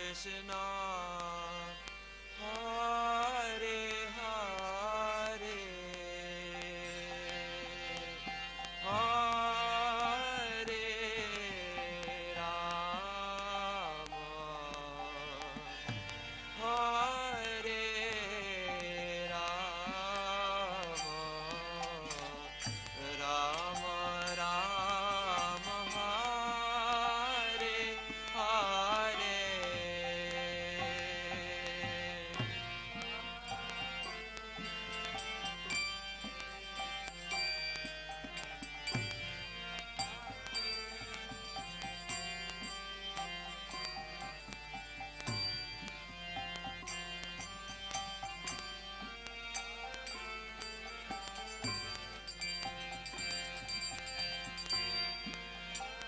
Krishna, Hare Hare, Hare Rama, Hare Rama, Rama Rama, Hare Hare.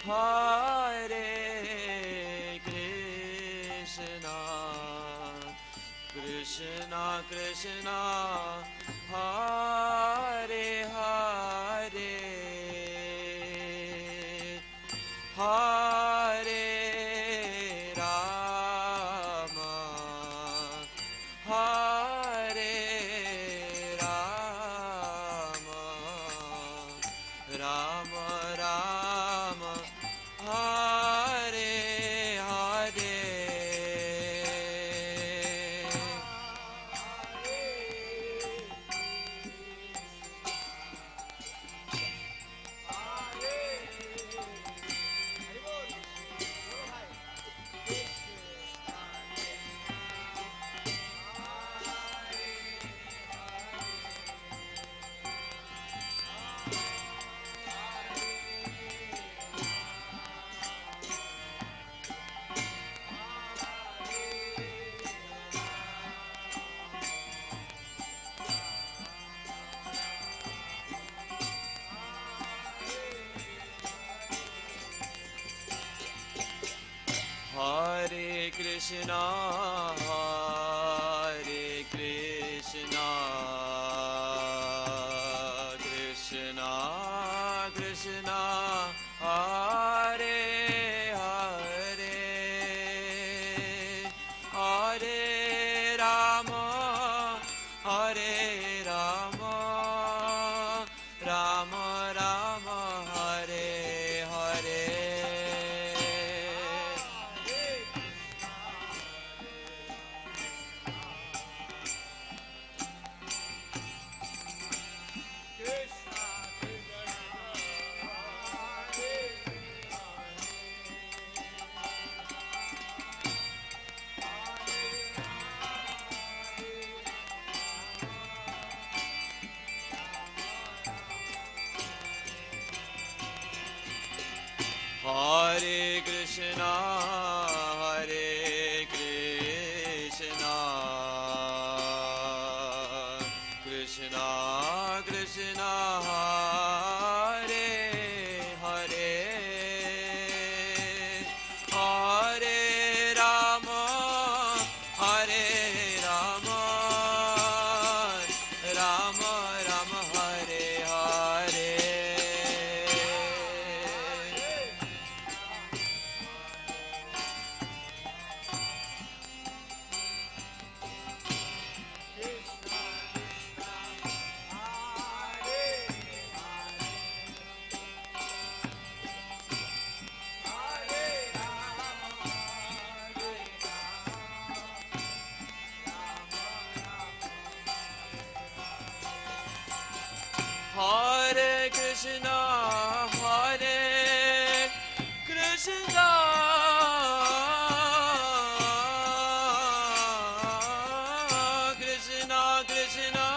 Hare Krishna, Krishna Krishna, Hare Hare, Hare Rama, Hare Rama, Rama Rama, Hare Hare. Hare Krishna, Hare Krishna, Krishna Krishna, Hare Hare, Hare Rama, Hare Rama, Rama Rama, Hare Hare. Hare Krishna, Hare Krishna, Krishna Krishna, Hare Hare, Hare Rama, Hare Rama, Rama Rama, Hare Hare. Hare Krishna, Hare Krishna, Krishna Krishna,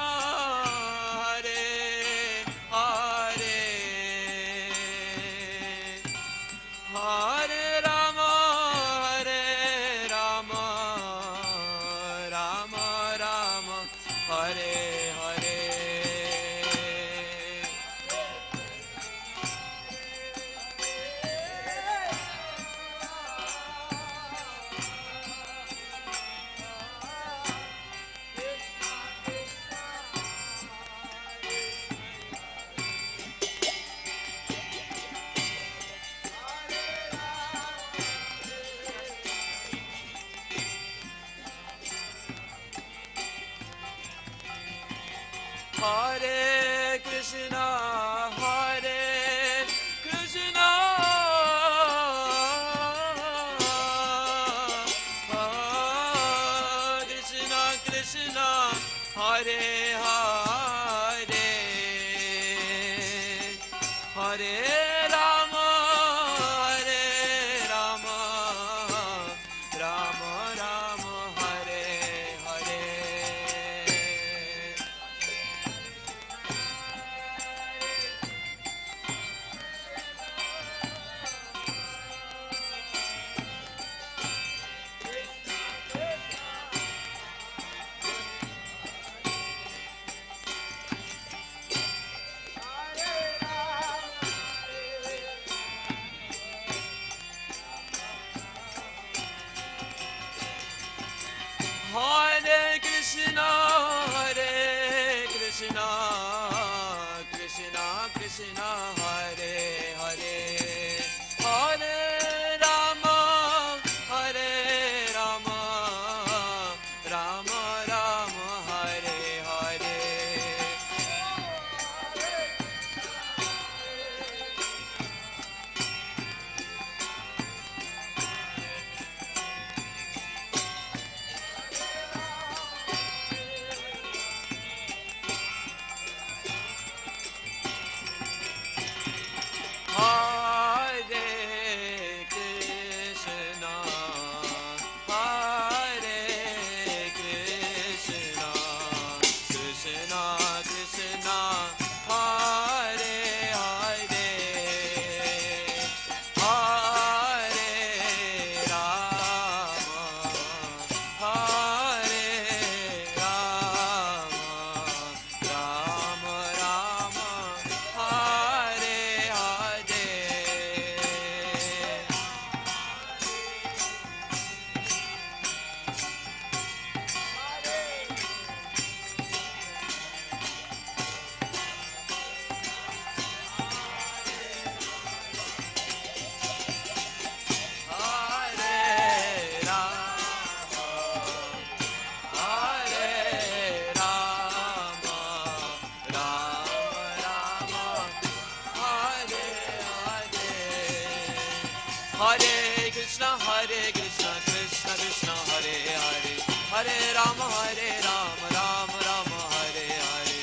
Hare Hare, Hare Rama, Hare Rama, Rama Rama, Hare Hare, Hare Rama, Hare Rama, Rama Rama, Hare Hare. Hare Krishna, Hare Krishna, Krishna Krishna, Hare Hare, Hare Rama, Hare Rama, Rama Rama, Hare Hare. Hare Krishna, Hare Krishna, Krishna Krishna, Hare Hare, Hare Rama, Hare Rama, Rama Rama, Hare Hare.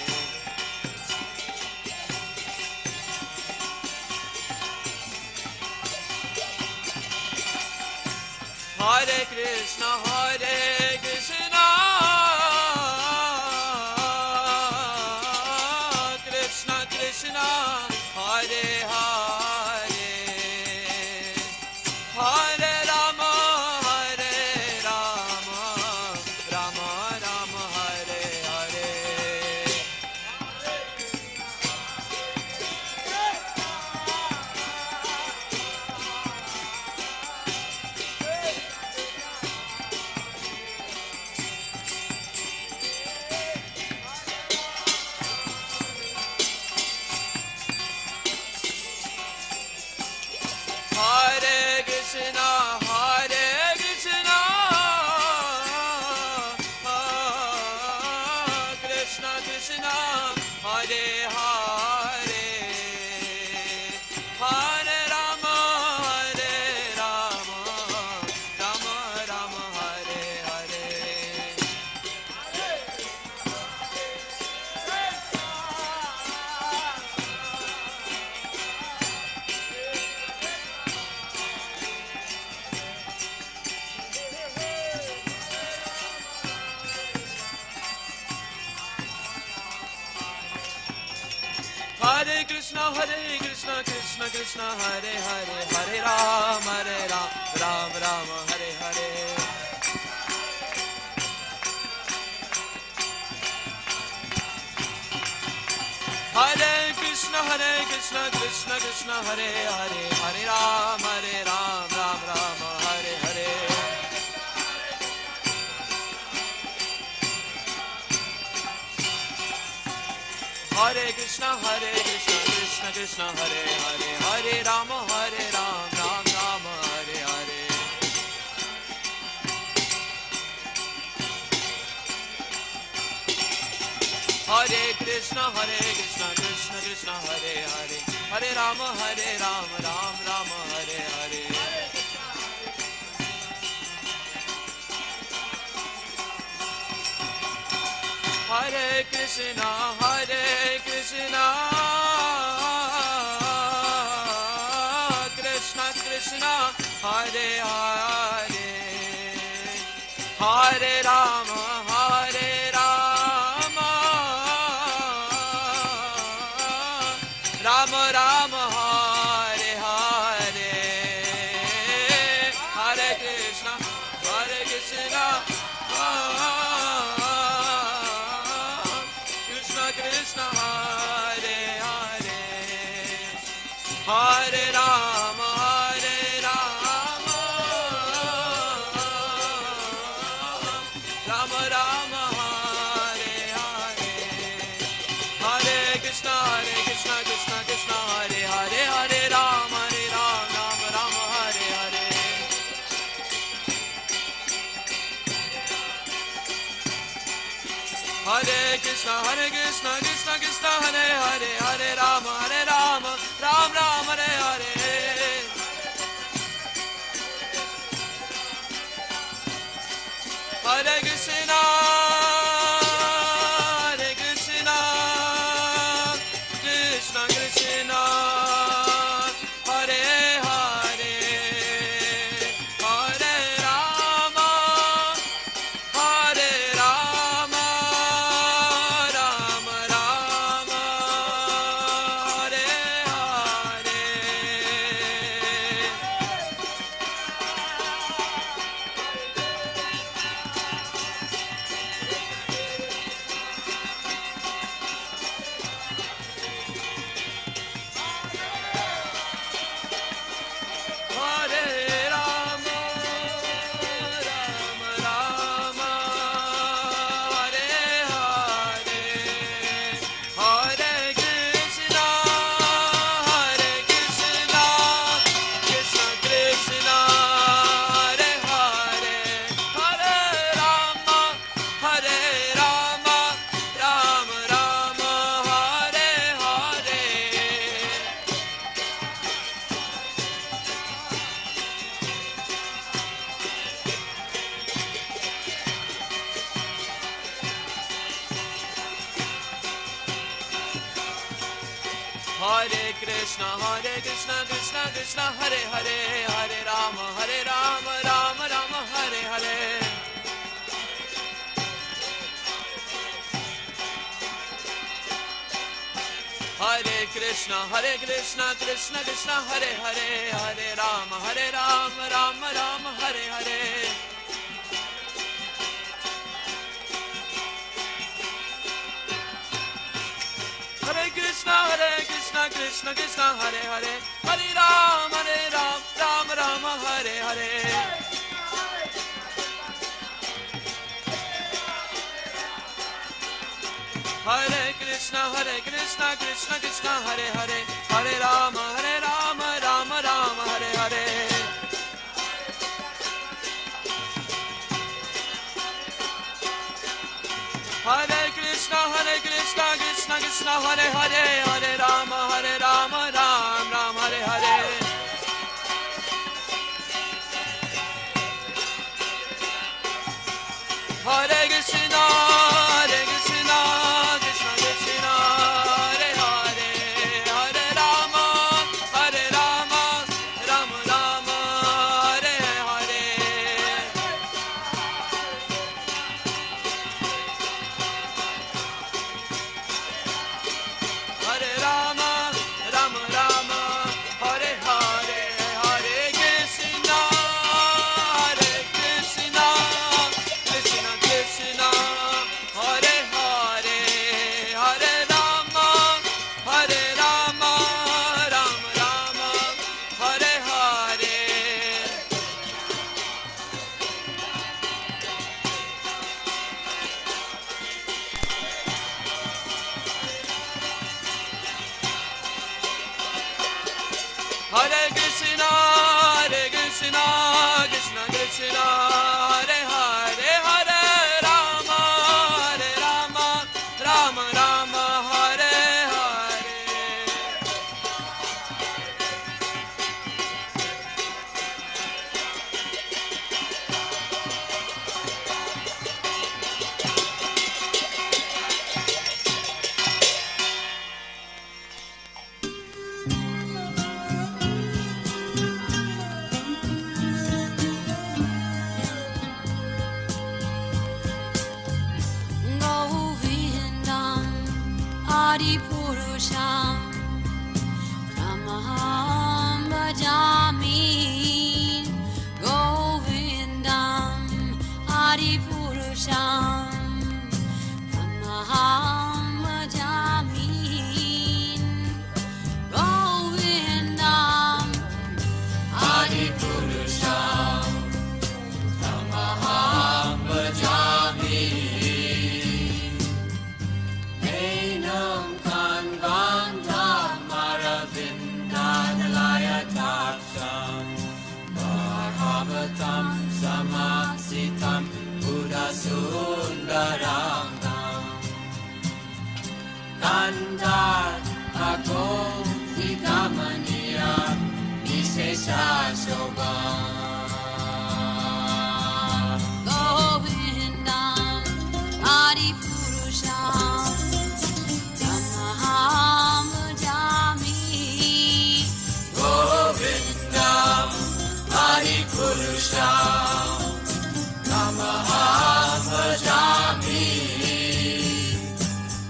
Hare Rama, Hare Rama, Rama Rama, Hare Hare. Hare Krishna, Krishna Krishna, Hare Hare, Hare Rama, Rama Rama, Hare Hare. Hare Krishna, Krishna Krishna, Hare Hare, Hare Rama, Rama Rama, Hare Hare. Hare Krishna, Krishna Krishna, Hare Hare, Hare Rama, Rama Rama, Hare Hare. Hare Krishna, Krishna Krishna, Hare Hare, Hare Ram, Ram Ram, Hare Hare. Hare Krishna, Krishna Krishna, Hare Hare, Hare Ram, Ram Ram, Hare Hare. Hare Krishna, Krishna Krishna, Hare Hare, Hare Rama, Ram Ram, Hare Hare. Hare Krishna, Krishna Krishna, Hare Hare, Hare Rama, Ram Ram, Hare Hare. Hare Hare Krishna, Hare Krishna, Krishna Krishna, Hare Hare, Hare Rama, Hare Rama, Rama Rama, Hare Hare, Hare Krishna, Hare Krishna, Krishna Krishna, Hare Hare, Hare Rama, Hare Rama, Rama Rama, Hare Hare, Hare Krishna, Krishna Krishna, Hare Hare, Hare Rama, Rama Rama, Hare Hare. Hare Krishna, Krishna Krishna, Hare Hare, Hare Rama, Rama Rama, Hare Hare. Hare Krishna, Krishna Krishna, Hare Hare, Hare Rama, Hare Rama, Rama Rama, Hare Hare. Hare Rama, Rama Rama, Hare Hare, Hare Krishna, Krishna Krishna, Hare Hare, Hare Rama, Rama Rama, Hare Hare. Hare Krishna, Krishna Krishna, Hare Hare, Hare Rama, Rama Rama, Hare Hare. Hare Krishna, Krishna Krishna, Hare Hare, Hare Rama, Rama Rama, Hare Hare. Hare Krishna, Krishna, Hare Hare, Hare Rama, Rama Rama, Hare Hare. Hare Krishna, Krishna, Hare Hare, Hare Rama, Rama Rama, Hare Hare. Hare Krishna, Krishna, Hare Hare, Hare Rama, Rama Rama, Hare Hare. Hare Krishna, Krishna Krishna, Hare Hare, Hare Rama, Rama Rama, Hare Hare. Hare Rama, Rama Rama, Hare Hare, Hare Krishna, Krishna Krishna, Hare Hare, Hare Rama, Rama Rama, Hare Hare. Hare Krishna, Krishna Krishna, Hare Hare, Hare Rama, Rama Rama, Hare Hare. Adipurusham Tamaham Bhajami Govindam Adipurusham Tamaham Bhajami Govindam Adipurusham Tamaham Bhajami Enam Kanvandam Aravindanalaya Taksham Bhagavatam Samasitam Buddha Sundaranam Nandar Agom Vigamaniya Vishesha Shobham Govindam Adipurusham Tamaham Bhajami Govindam Adipurusham Tamaham Bhajami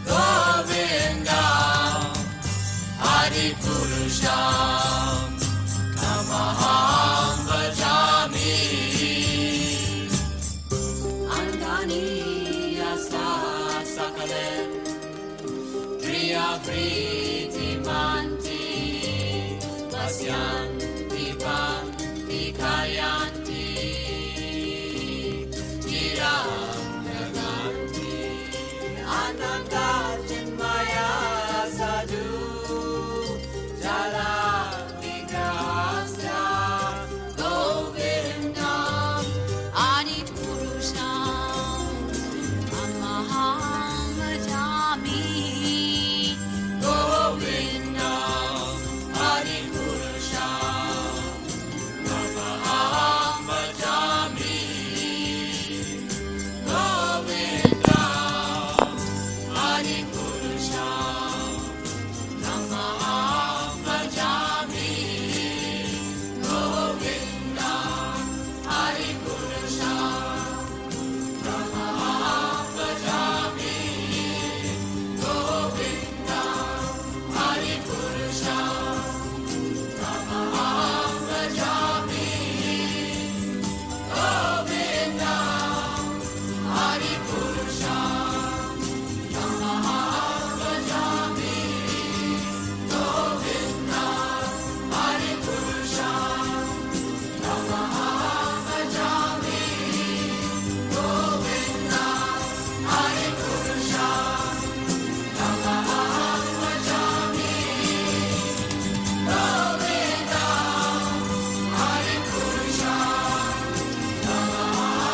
Govindam Adipurusham Tamaham Bhajami Andani Yasa Sakalem Priya Priti Manti Vasyan Dipan Dikayanti Jiram Jaganti Ananda Chinmaya Sadhu Jala Vigrahasya Govindam Adipurusham Tamaham Bhajami Govindam Adipurusham Tamaham Bhajami Govindam Adipurusham Tamaham Bhajami Govindam Adipurusham Tamaham Bhajami Govindam Adipurusham Tamaham Bhajami Govindam Adipurusham Tamaham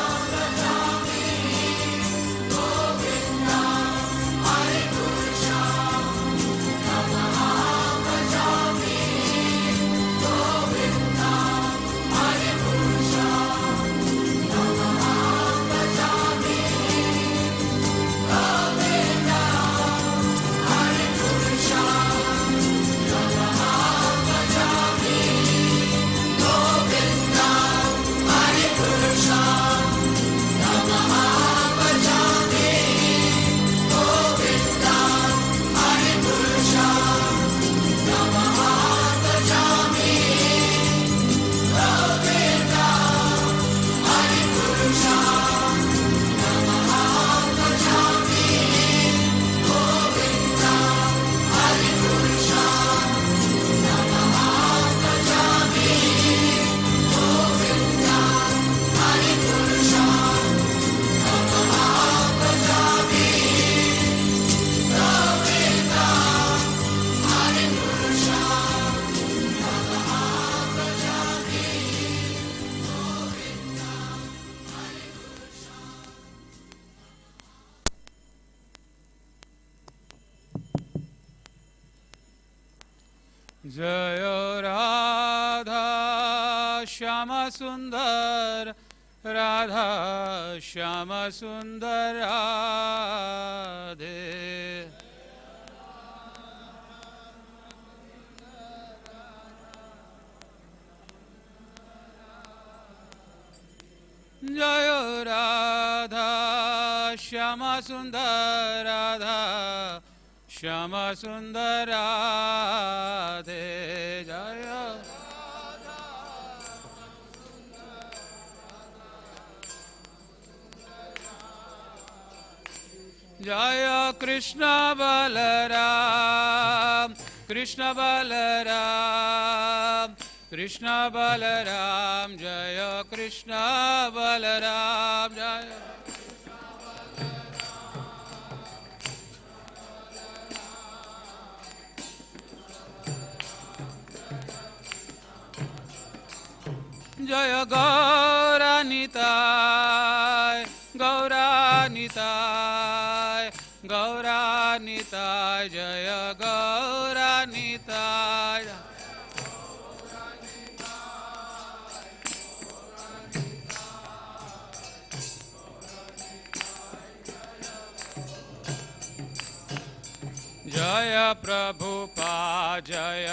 Bhajami Govindam Adipurusham Tamaham Bhajami Govindam Adipurusham Tamaham Bhajami Govindam Jaya Radha Shama Sundar Radha Shama Sundar Radhe Jaya Radha Shama Sundar Radha Shyama सुंदर राधे जय जय कृष्ण बलराम कृष्ण बलराम कृष्ण बलराम जय कृष्ण बलराम जय जय गौरानिताय गौरानिताय गौरानिताय जय गौरानिताय जय प्रभुपाद जय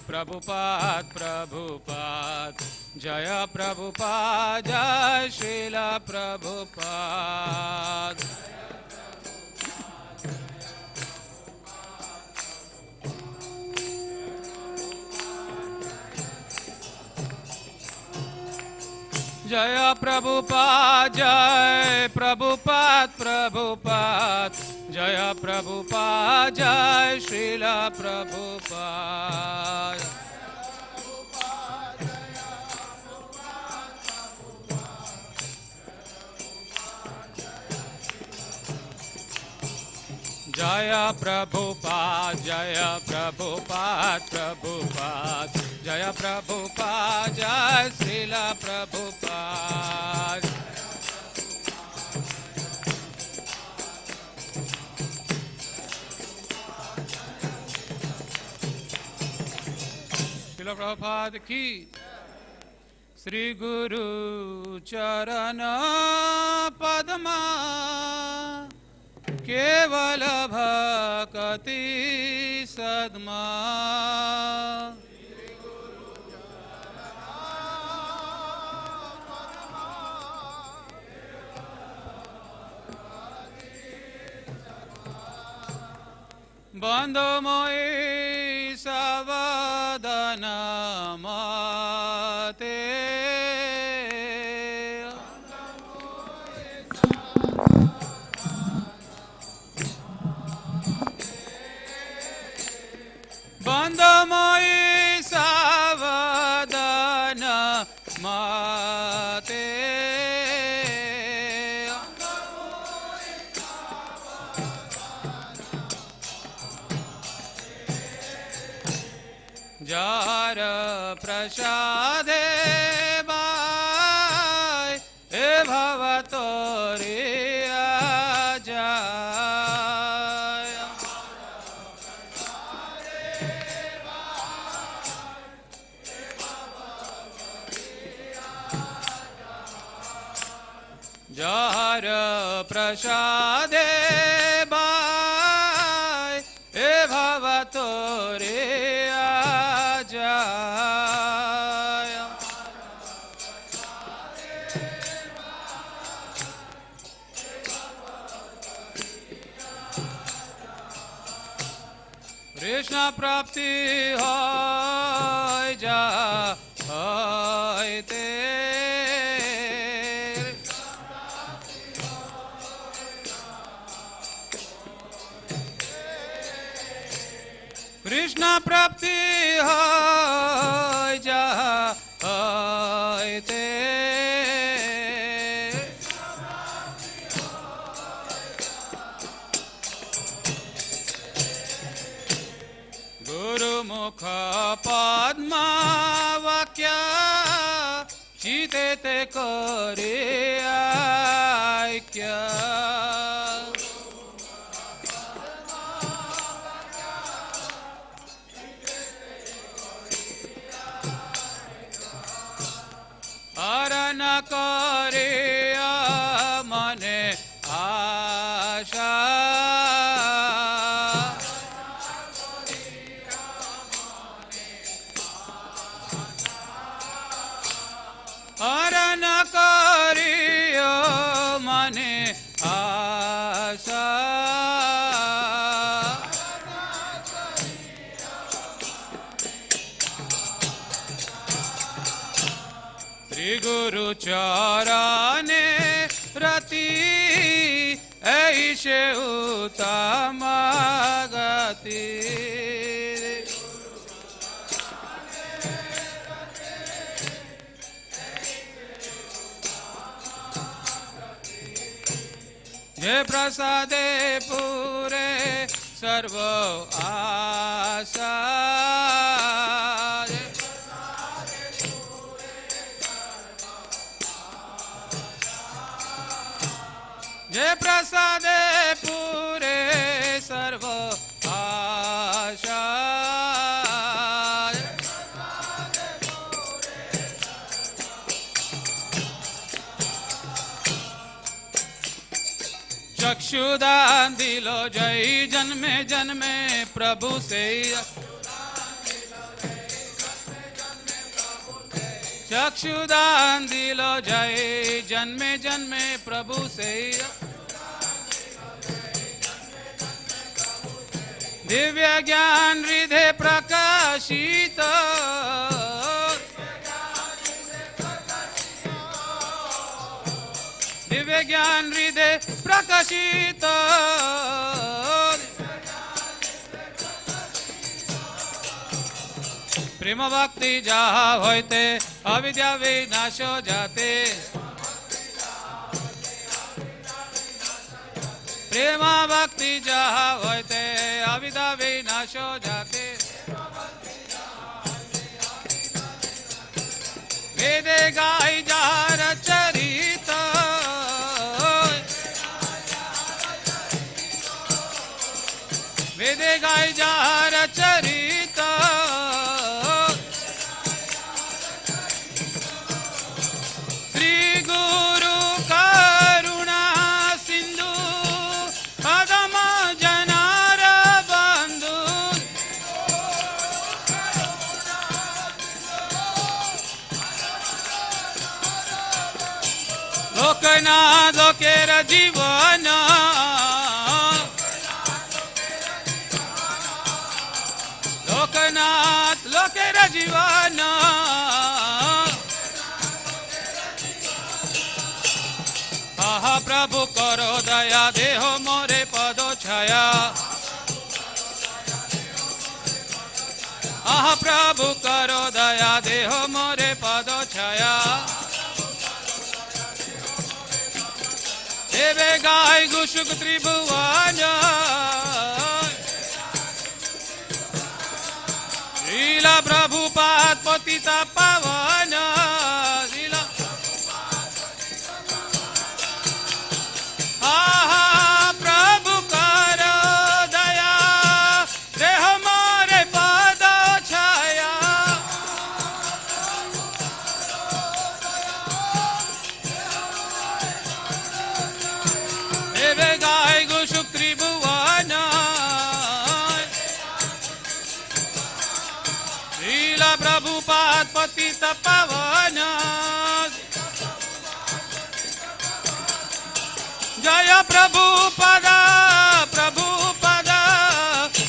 प्रभुपाद प्रभुपाद जय प्रभुपाद जय श्रील प्रभुपाद जय प्रभुपाद जय प्रभुपाद प्रभुपाद जय प्रभुपाद जय श्रील प्रभुपाद जय प्रभुपाद जय प्रभुपाद प्रभुपाद जय प्रभुपाद जय श्रील प्रभुपाद श्रील प्रभुपाद की श्री गुरु चरण पद्मा केवल भक्ति सद्मा बंधो मोहि सावधान मते बंधो मोहि सावधान मते जार प्रसादे बाय हे भवतोरे आजाय जार प्रसादे बाय हे भवतोरे कृष्ण प्राप्ति होय जा होयते कृष्ण प्राप्ति होय जा होयते मुख पद्मा वाक्य चिते ते करे ऐक्य हरण करे मने आशा हरण करियो मने आशा करने रति ऐसे उत्तम गति जे प्रसादे पूरे सर्व आशा जे प्रसादे पूरे सर्व आशा चक्षुदान दिलो जय जन्मे जन्मे प्रभु से चक्षुदान दिलो जय जन्मे जन्मे प्रभु से दिव्य ज्ञान हृदय प्रकाशित दिव्य ज्ञान हृदय प्रकाशित प्रेम भक्ति जहाँ होते अविद्या विनाश हो जाते प्रेम भक्ति जहाँ होते अविद्या विनाश हो जाते वेद गाय जार चरित वेद गाय जार चरित श्री गुरु करुणा सिंधु पदम जनार बंधु लोकनाथ लोकेर जीवन लोकनाथ लोकेर जीवन आहा प्रभु करो दया देहो मोरे पदो छाया आहा प्रभु करो दया देहो मोरे पदो छाया देवे गाय गुशुक त्रिभुवन लीला प्रभुपाद पतिता पावन लीला आहा प्रभु करो दया देह मोरे पद छाया देवे गाय गुशुक त्रिभुवन लीला प्रभुपाद पतित पावन जय प्रभुपद प्रभुपद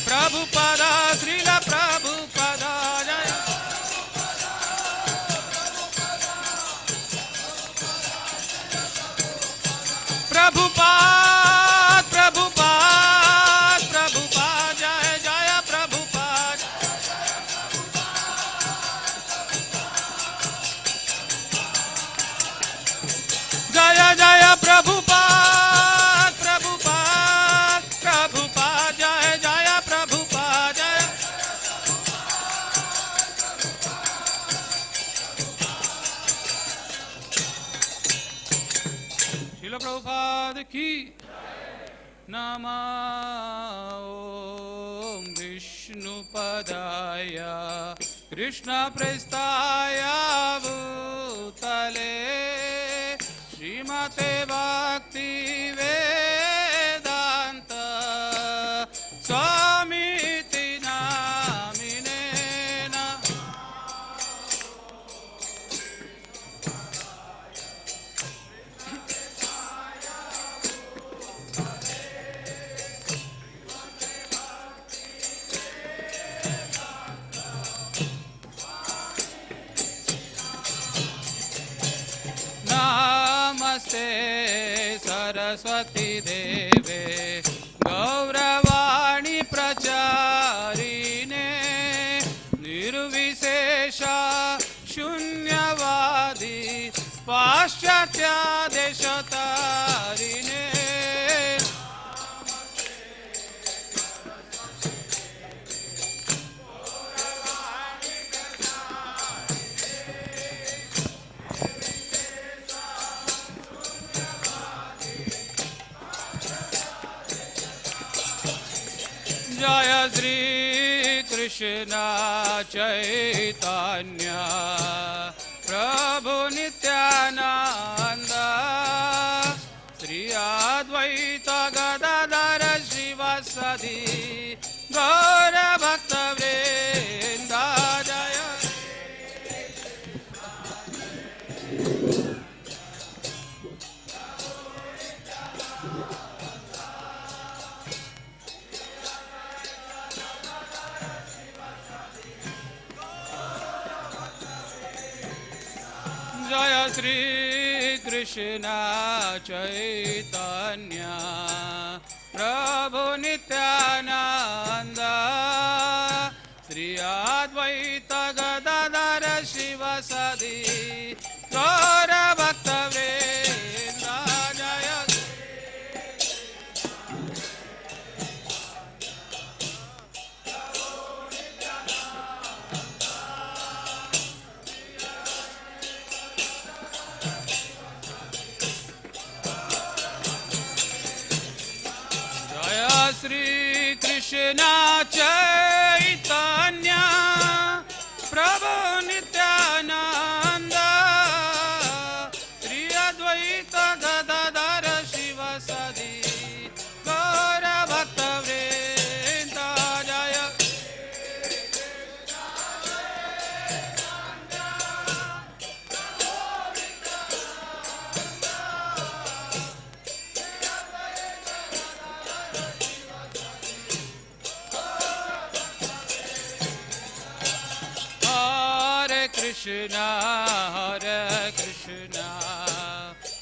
प्रभुपद श्रीला प्रभुपद जय प्रभुपाद प्रभुपाद प्रभुपाद जय जय प्रभुपाद जय जय प्रभुपाद प्रभुपाद प्रभुपाद जय जय प्रभुपाद जय श्रील प्रभुपाद की नमः ओम विष्णुपदाय कृष्ण प्रस्थाय भूतले श्रीमते भक्ति वेदांत स्वामीति नामिने सरस्वती देवे गौरवाणी प्रचारिणे निर्विशेष शून्यवादी पाश्चात्य देशतारिणे जय श्री कृष्ण चैतन्य प्रभु नित्यानंद श्री अद्वैत गदाधर शिवासादि गौर भक्त वृंद जय जय श्री कृष्ण चैतन्य प्रभु नित्यानंद श्री अद्वैत गदाधर शिवासादि गौर भक्त वृंद जय श्री कृष्ण चैतन्य प्रभु नित्यानंद श्री अद्वैत गदाधर शिवासादि गौर भक्त वृंद जय Krishna Hare Krishna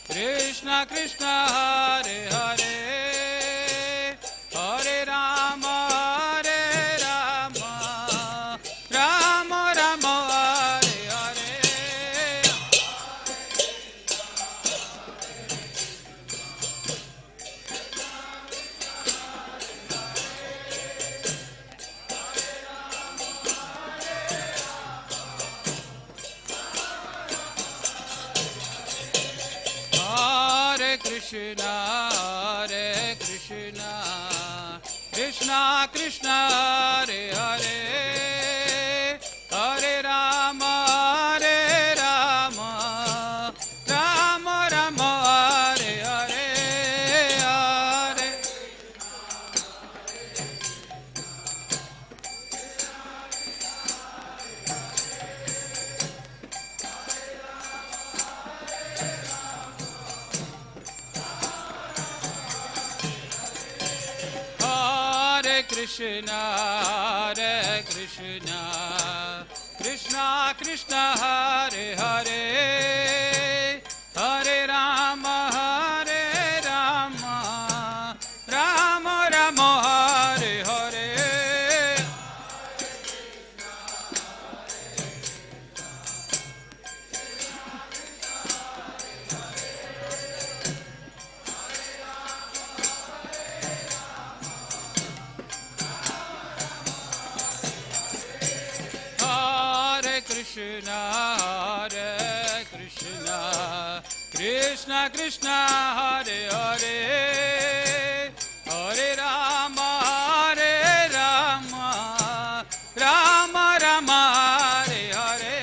Krishna Krishna Hare Hare Hare Rama Hare Rama Rama Rama Hare Hare Krishna Hare Krishna Krishna Krishna Hare Hare Hare Rama Hare Rama Rama Rama Hare Hare Hare Krishna Hare Krishna Krishna Krishna Hare Hare Hare Rama Hare Rama Rama Rama Hare Hare Krishna Hare Krishna Krishna Krishna Hare Hare Hare Rama Hare Rama Rama Rama Hare Hare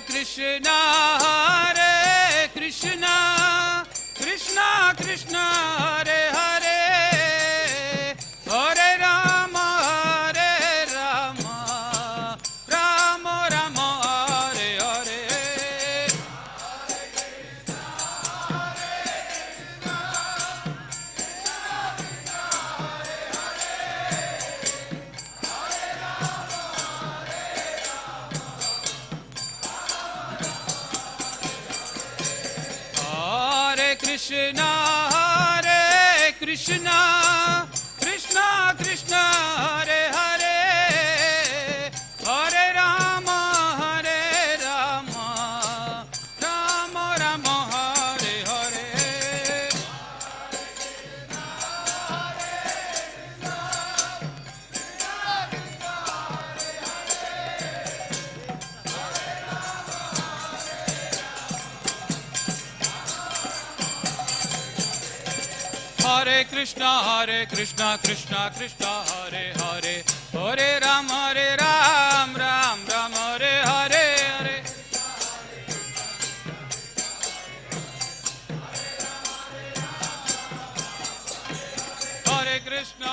Krishna Hare Krishna Krishna Krishna Hare Hare Hare Rama Hare Rama Rama Rama Hare Hare Krishna, Hare Krishna, Krishna Krishna, Hare Hare, Hare Rama, Hare Rama, Rama Rama, Hare Hare. Hare Krishna, Krishna Krishna, Hare Hare, Hare Ram, Ram Ram, Hare Hare, Hare. Hare Krishna,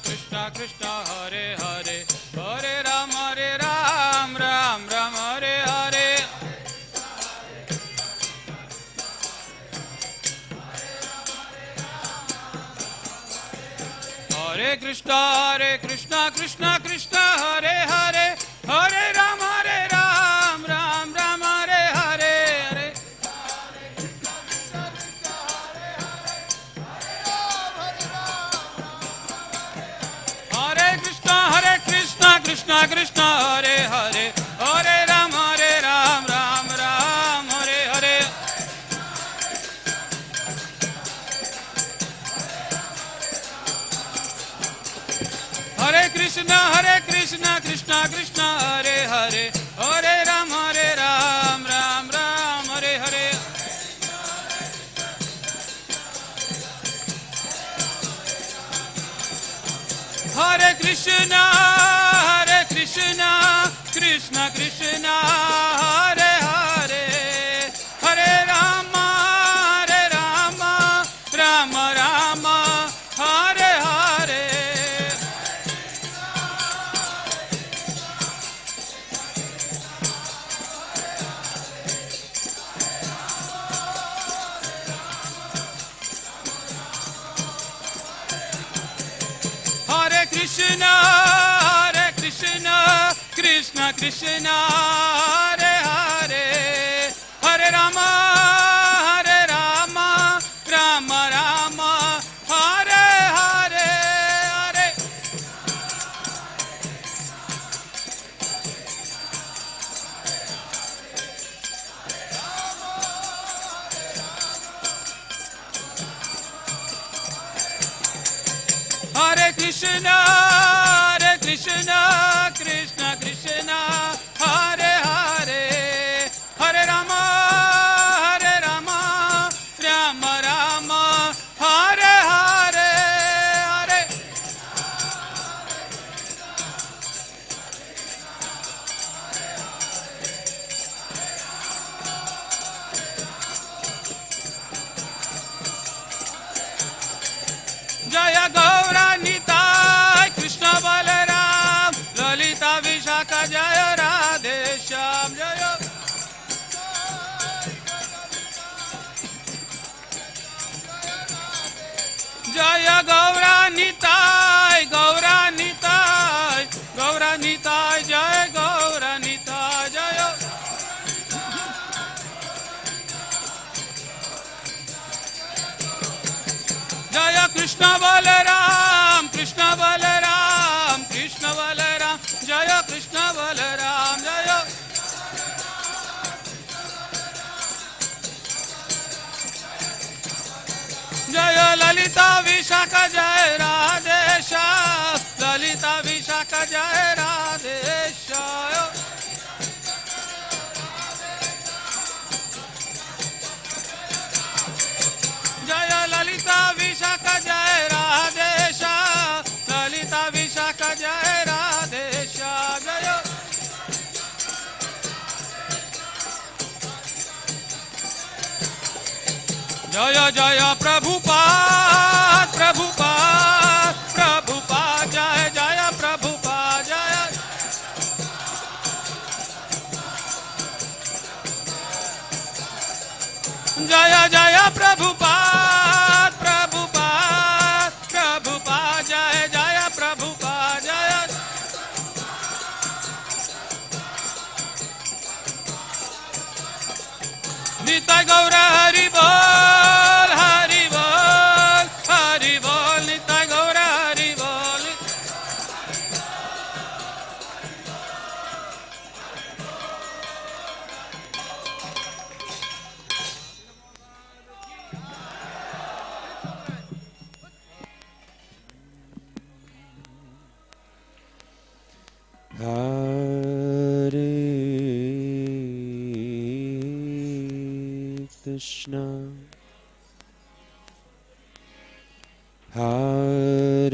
Krishna Krishna, Hare Hare, Hare Ram, Ram Ram, Hare Hare. Hare Krishna, Krishna Krishna, Hare Hare, Hare Ram, Ram Ram, Hare Hare, Hare. Hare Krishna, Krishna Krishna, Hare Hare, Hare Ram, Ram Ram, Hare Hare. Hare Krishna, Krishna Krishna, Hare Hare, Hare Ram, Ram Ram, Hare Hare. Hare Krishna, Krishna Krishna, Hare Hare, Hare Rama, Rama Rama, Hare Hare. Hare Krishna, Krishna Krishna, Hare Hare, Hare Rama, Rama Rama, Hare Hare, Hare. Hare Krishna, Krishna Krishna, Hare Hare, Hare Rama, Rama Rama, Hare Hare, Hare. Jaya Gaura Nitai, Krishna Balaram, Lalita Vishaka, Jaya Radhe Shyam, Jaya. Jaya Gaura Nitai, Gaura Nitai, Gaura Nitai, Jaya Gaura Nitai, Jaya. Jaya Krishna Balaram, Krishna Balaram, Krishna Balaram, Jaya Krishna Balaram, Jaya. Jaya Lalita Vishaka, Jaya Radhe Shyam, Lalita Vishaka, Jaya Radhe Shyam. Jaya Lalita Vishaka, Jaya Radhe Shyam, Lalita Vishaka, Jaya Radhe Shyam, Jaya. Jaya Jaya Prabhupada, Prabhupada, Prabhupada, Jaya Jaya Prabhupada, Jaya. Jaya Jaya Prabhupada, Prabhupada, Prabhupada, Jaya Jaya Prabhupada, Jaya. Nitai Gaura Hari Bol. Krishna, Hare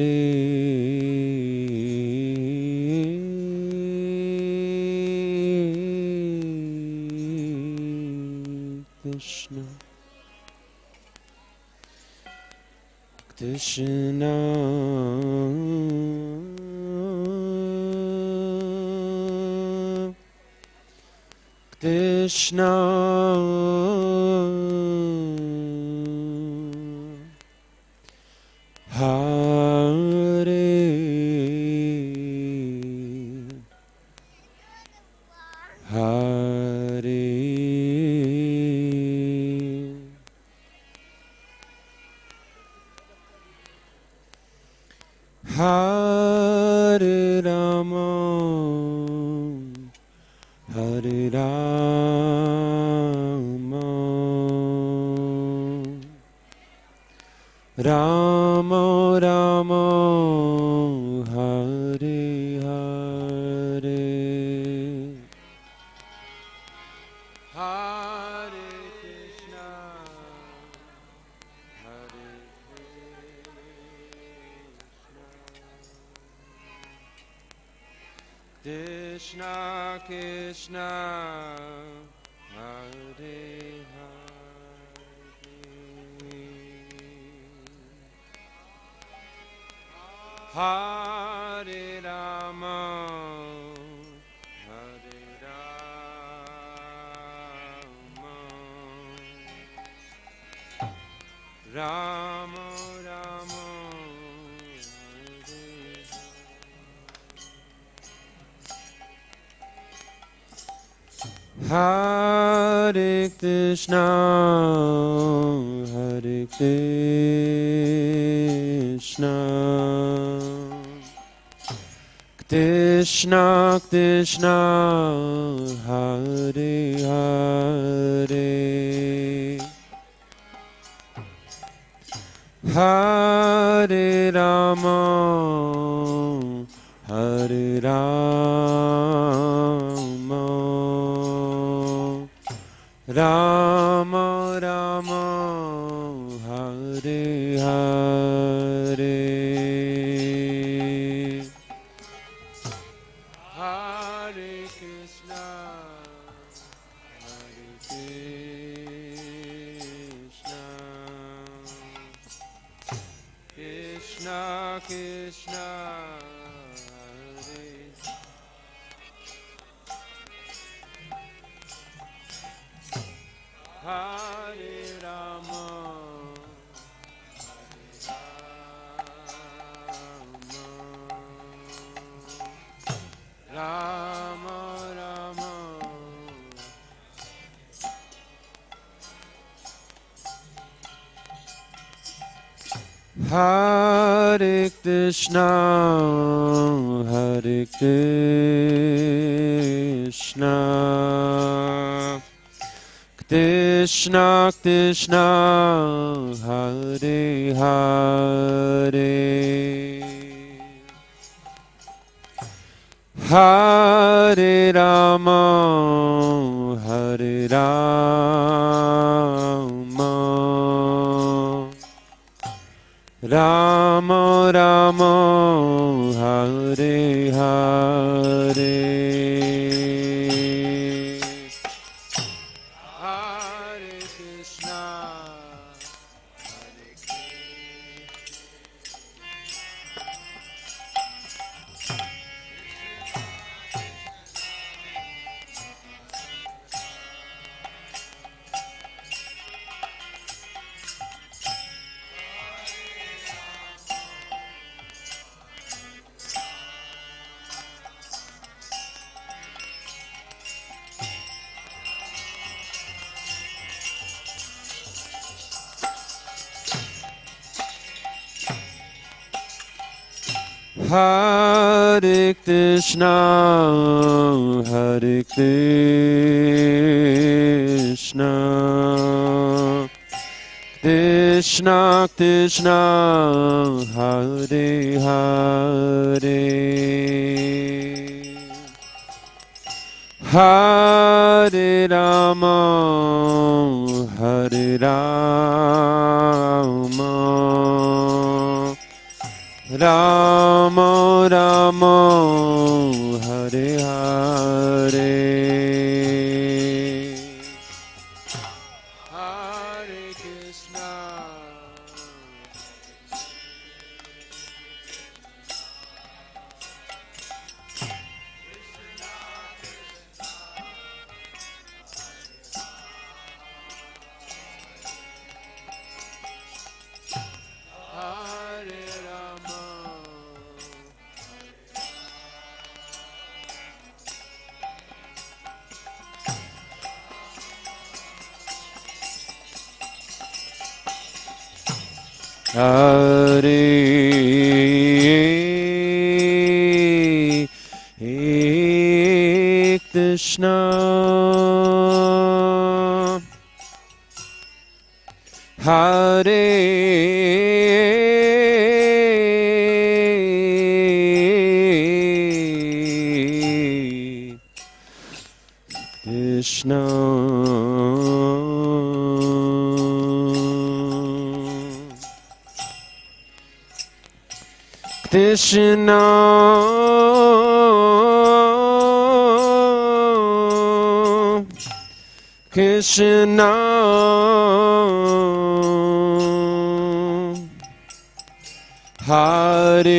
Krishna, Krishna Krishna Hare Hare Hare Rama Hare Rama Rama Rama Hare Hare Hare Krishna Hare Krishna Krishna Hare Hare Rama Hare Rama Rama Rama Hare Krishna Hare Krishna Krishna Krishna Hare Hare Hare Rama Hare Rama Rama Rama Hare Hare Hare Krishna Hare Krishna Krishna Krishna Hare Rama Rama Rama Hare Krishna Hare Krishna Krishna Krishna Hare Hare Hare Rama Hare Rama Rama Rama Hare Hare Hare Krishna Hare Krishna Krishna Krishna Hare Hare Hare Rama Hare Rama Rama Hare Hare Hare Krishna Hare Rama Hare Krishna Hare Krishna Krishna Krishna Hare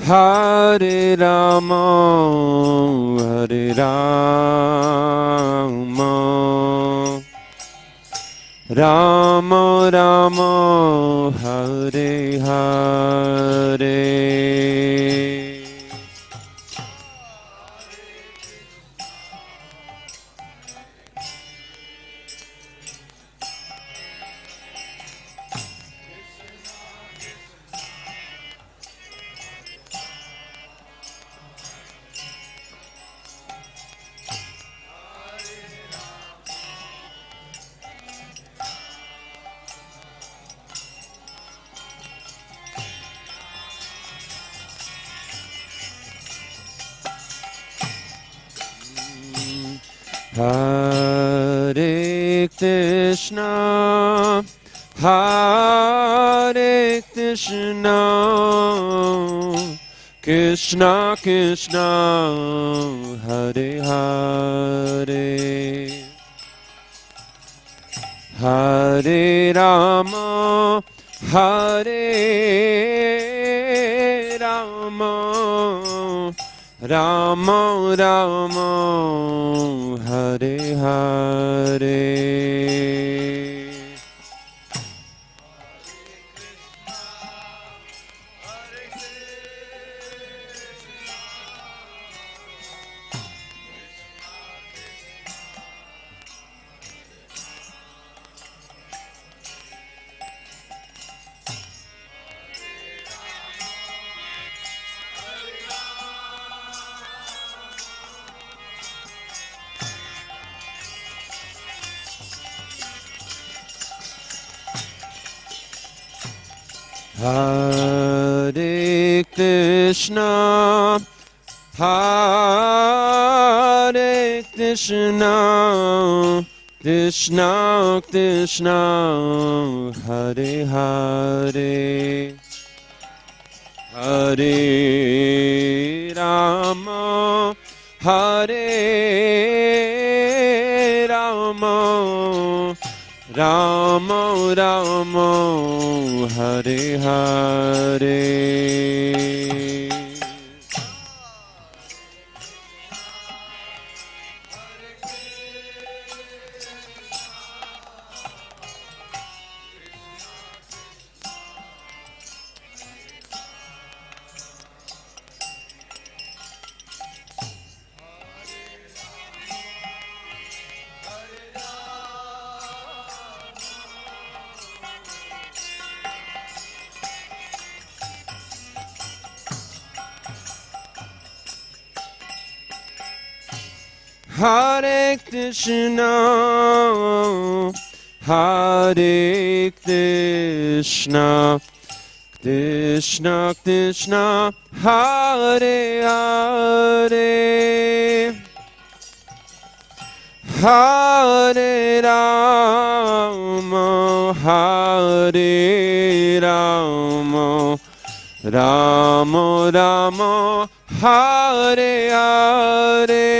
Hare Rama Hare Rama Rama Rama Hare Hare Hare Krishna, Hare Krishna, Krishna Krishna, Hare Hare, Hare Rama, Hare Rama, Rama Rama, Hare Hare. Hare Krishna, Hare Krishna, Krishna Krishna, Hare Hare, Hare Rama, Hare Rama, Rama Rama, Hare Hare. Hare Krishna, Hare Krishna, Krishna Krishna, Hare Hare Hare Rama Hare Rama Rama Rama Hare Hare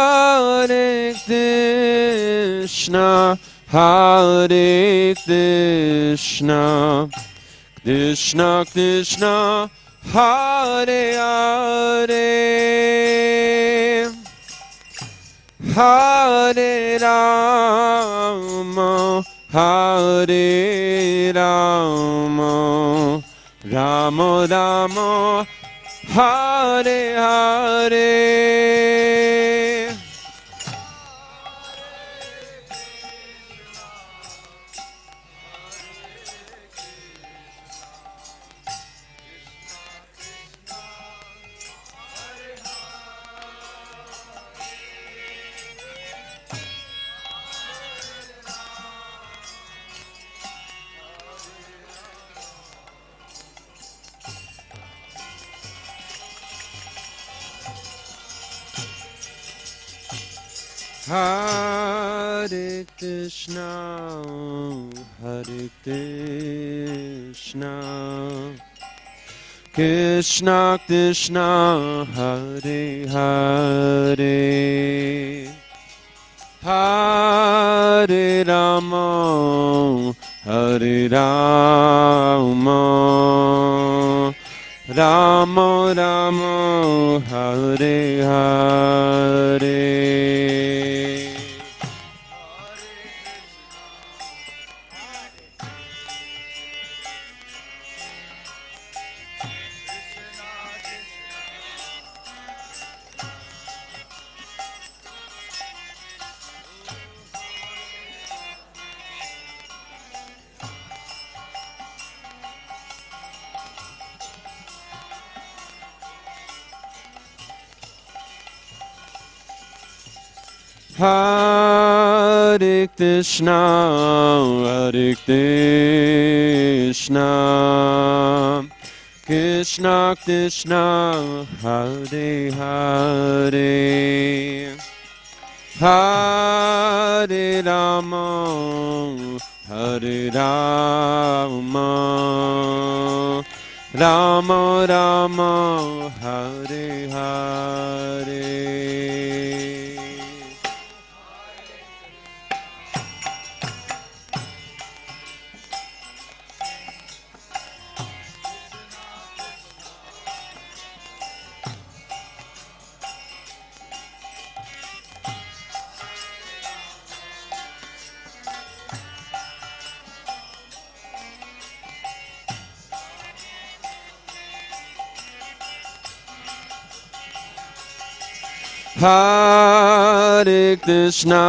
Hare Krishna, Hare Krishna, Krishna Krishna, Hare Hare, Hare Rama, Hare Rama, Rama Rama, Hare Hare. Hare Krishna, Hare Krishna, Krishna Krishna, Hare Hare, Hare Rama, Hare Rama, Rama Rama, Hare Hare. Hare Krishna, Hare Krishna, Krishna Krishna, Hare Hare, Hare Rama, Hare Rama, Rama Rama, Hare Hare. Hare Krishna,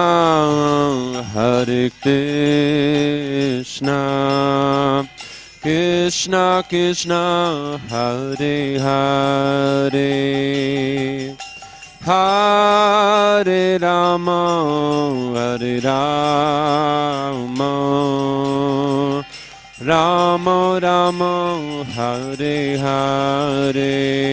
Hare Krishna, Krishna Krishna, Hare Hare, Hare Rama, Hare Rama, Rama Rama, Hare Hare.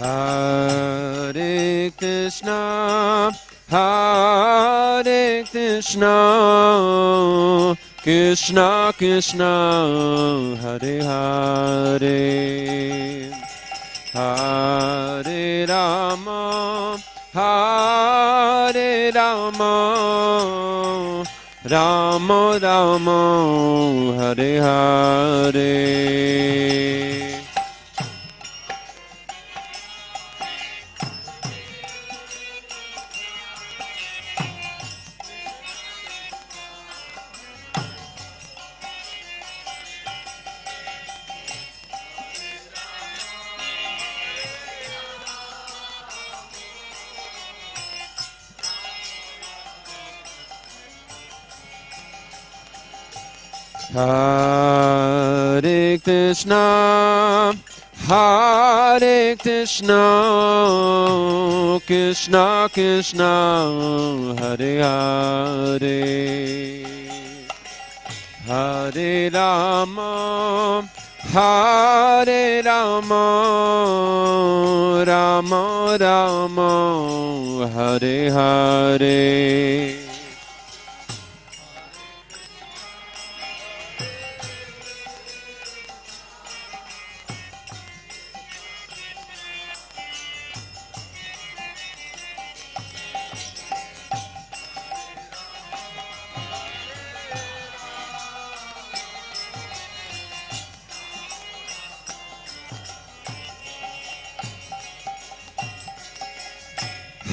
Hare Krishna, Hare Krishna, Krishna Krishna Hare Hare Hare Rama Hare Rama Rama Rama Hare Hare Hare Krishna, Hare Krishna, Krishna Krishna, Hare Hare, Hare Rama, Hare Rama, Rama Rama, Hare Hare.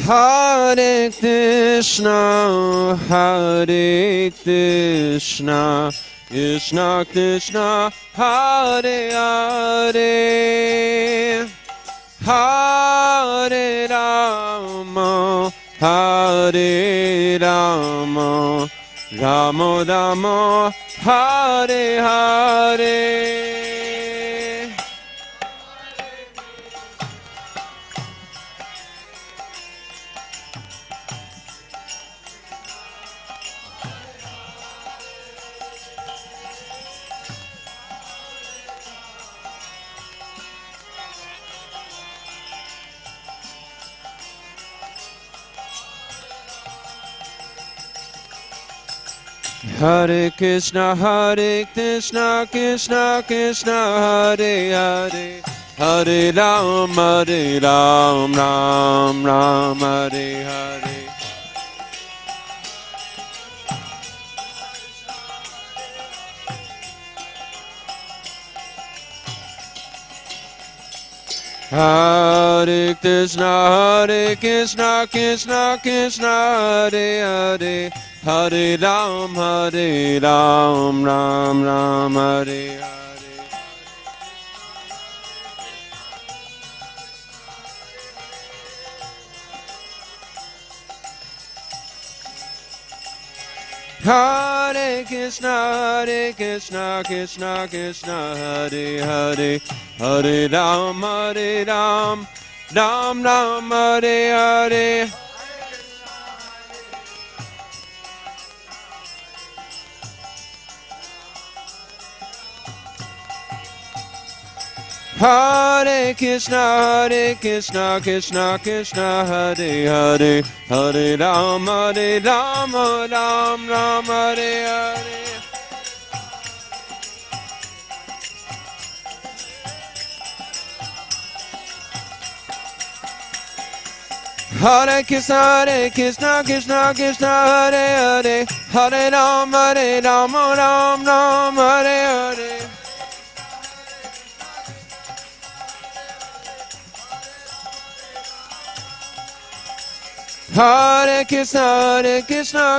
Hare Krishna, Hare Krishna, Krishna Krishna, Hare Hare, Hare Rama, Hare Rama, Rama Rama, Hare Hare. Hare Krishna, Krishna Krishna, Hare Hare, Hare Ram, Ram Ram, Hare Hare. Hare Krishna, Krishna Krishna, Hare Hare, Hare Ram, Ram Ram, Hare Hare. Hare Krishna, Krishna Krishna, Hare Hare, Hare Ram, Ram Ram, Hare Hare. Hare Krishna, Krishna Krishna, Hare Hare, Hare Ram, Ram Ram, Hare Hare. Hare Krishna, Krishna Hare Hare, Hare Ram, Ram Ram, Hare Hare. Hare Krishna,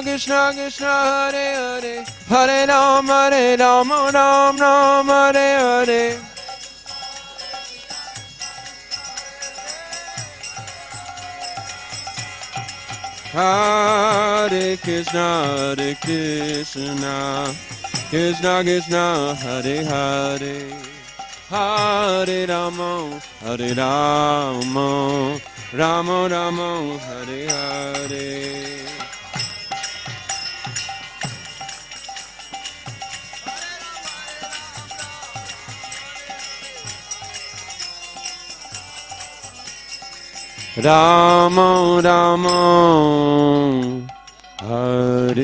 Krishna Hare Hare, Hare Ram, Ram Ram, Hare Hare. Hare Krishna, Krishna Hare Hare, Hare Rama, Rama Rama, Hare Hare. Rama Rama, Hare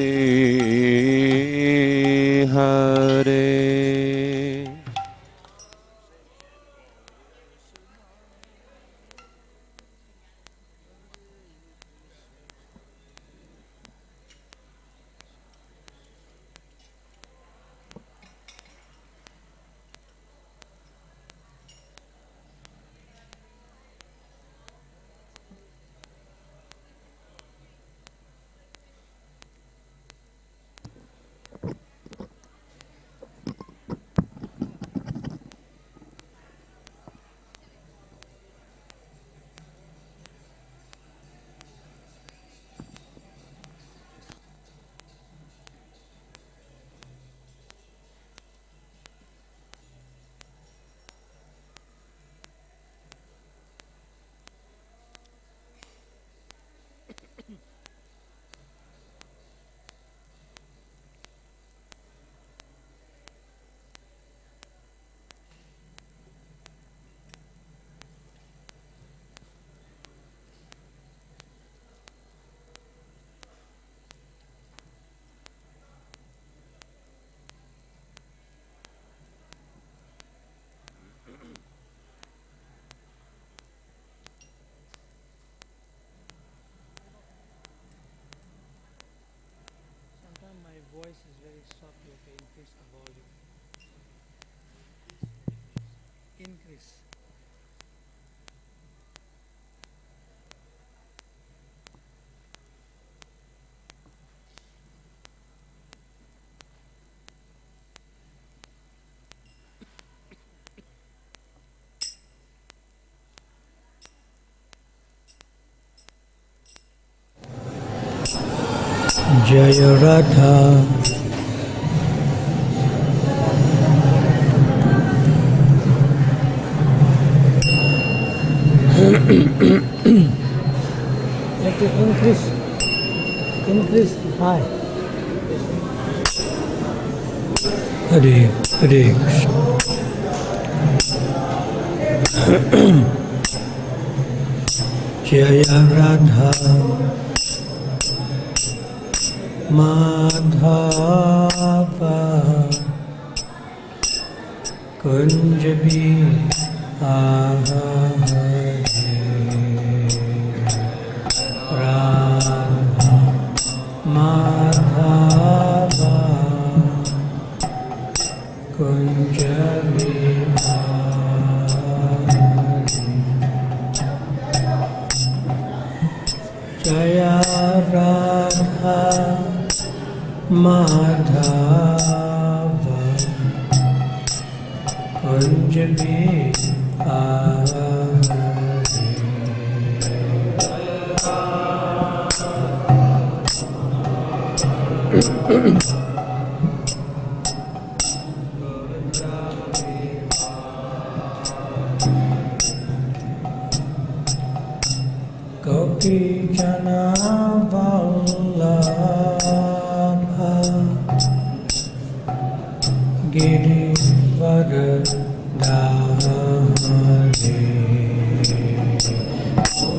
is very soft. You can increase the volume. Increase. Jaya Radha. Let it increase high. Hare Hare. Jaya Radha Madhava Kunj Bihari Radha Madhava Kunj Bihari Jaya Radha Madhava Kunj Bihari Gopi Jana Vallabha Girivardhari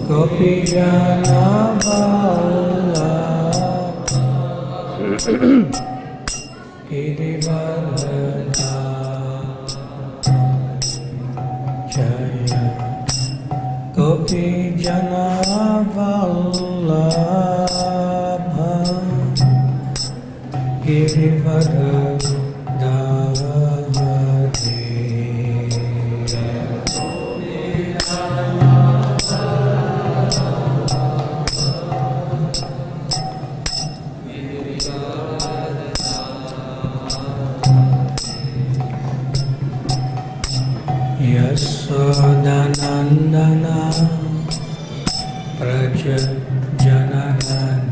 Gopi Jana Vallabha Girivardhari Jaya Gopi Jana Vallabha Girivardhari Yasodanandana Praja Jananandana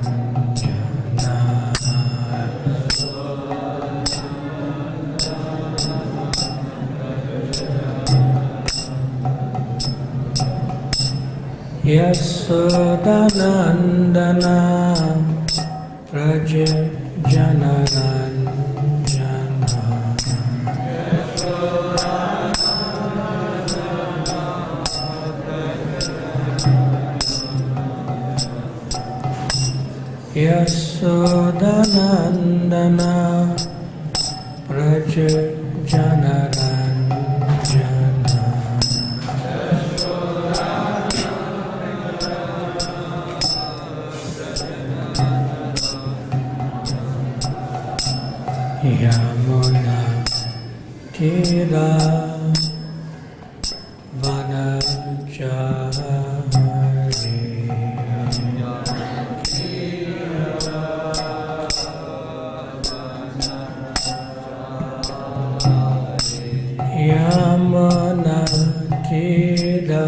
Yasodanandana Praja Jananandana Yasodanandana Praja Janaranjana Yamuna Tira Vanachari Yamuna Tira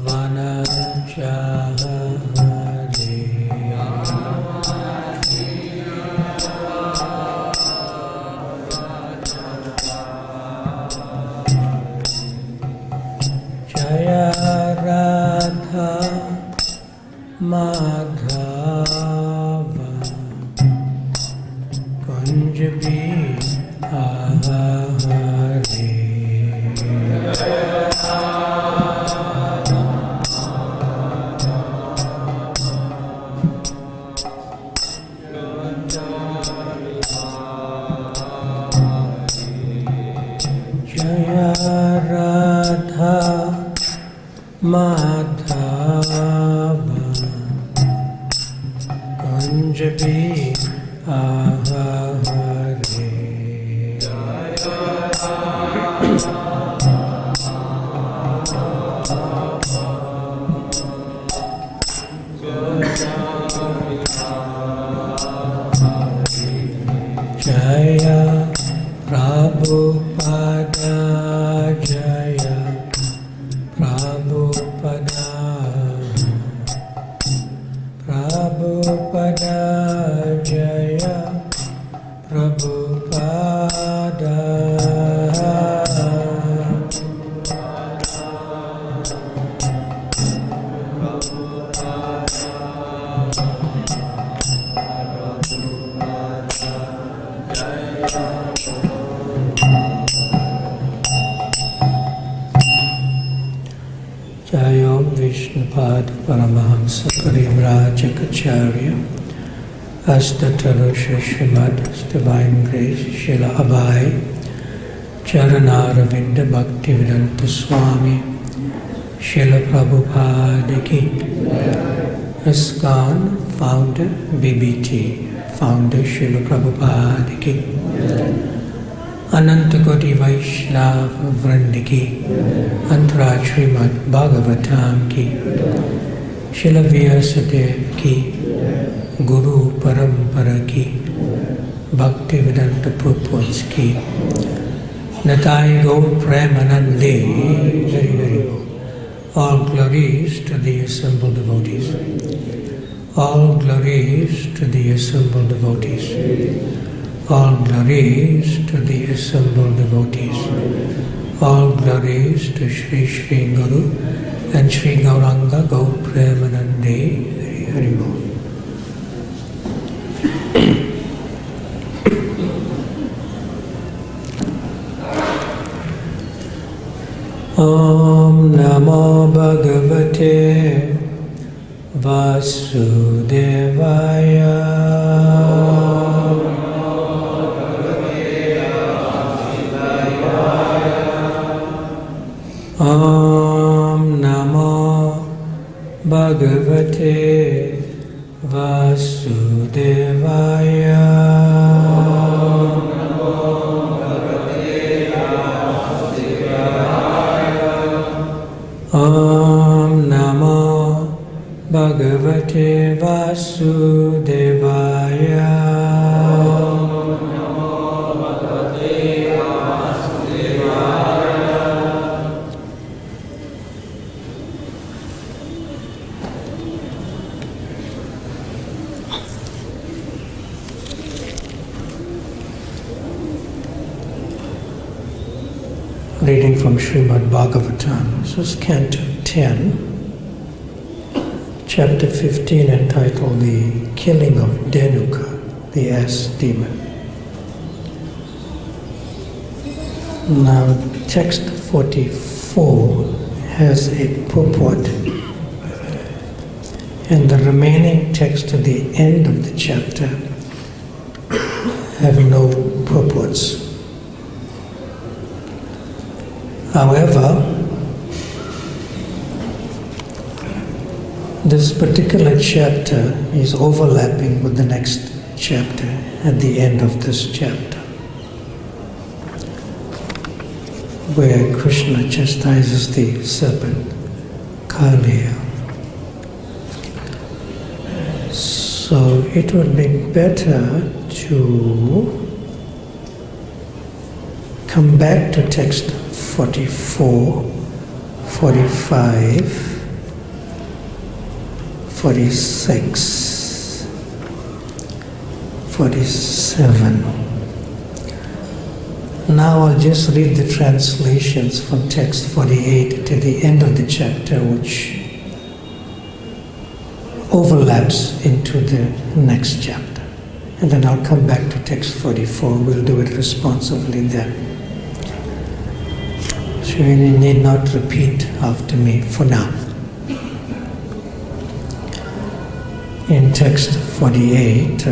Vanachari Jaya Radha Madhava Kunj Bihari Jaya Radha Madhava Kunj Bihari Jaya Prabhupada, Jaya Prabhupada, Prabhupada, Jaya Prabhupada. Jayom Vishnupad Paramahamsa Parivrajakacharya Astatarusha Srimad Divine Grace Srila Abhay Charanaravinda Bhakti-Vedanta Swami Srila Prabhupada Ki ISKCON Founder BBT Founder Srila Prabhupada Ki Anantakoti Vaishnava Vrinda Ki Antara Srimad Bhagavatam Ki Srila Vyasadev Ki Guru Parampara Ki Bhakti-Vedanta Purports Ki Natai Gaur Premanande Very very good. All glories to the assembled devotees. All glories to the assembled devotees. All glories to the assembled devotees. All glories to Shri Shri Guru and Shri Gauranga Gaur Premanande Hari Hari Bol. Om Namo Bhagavate Vasudevaya. Om Namo Bhagavate Vasudevaya. Om Namo Bhagavate Vasudevaya. Reading from Srimad Bhagavatam. This is Canto 10, Chapter 15, entitled The Killing of Dhenuka, the Ass Demon. Now, text 44 has a purport, and the remaining text at the end of the chapter have no purports. However, this particular chapter is overlapping with the next chapter at the end of this chapter, where Krishna chastises the serpent Kaliya. So it would be better to come back to text 44, 45, 46, 47. Now I'll just read the translations from text 48 to the end of the chapter, which overlaps into the next chapter. And then I'll come back to text 44. We'll do it responsively then. So you need not repeat after me for now. In text 48,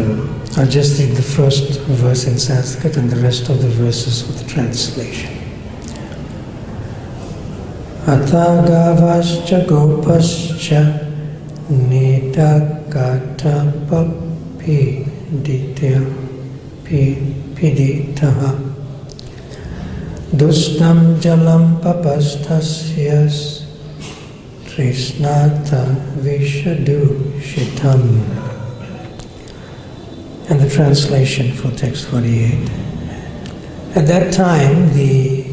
I'll just read the first verse in Sanskrit and the rest of the verses with translation. Atagavascha gopascha nitakatam papi ditya piditaha dustam jalam papastasyas trisnata vishadushitam. And the translation for text 48. At that time, the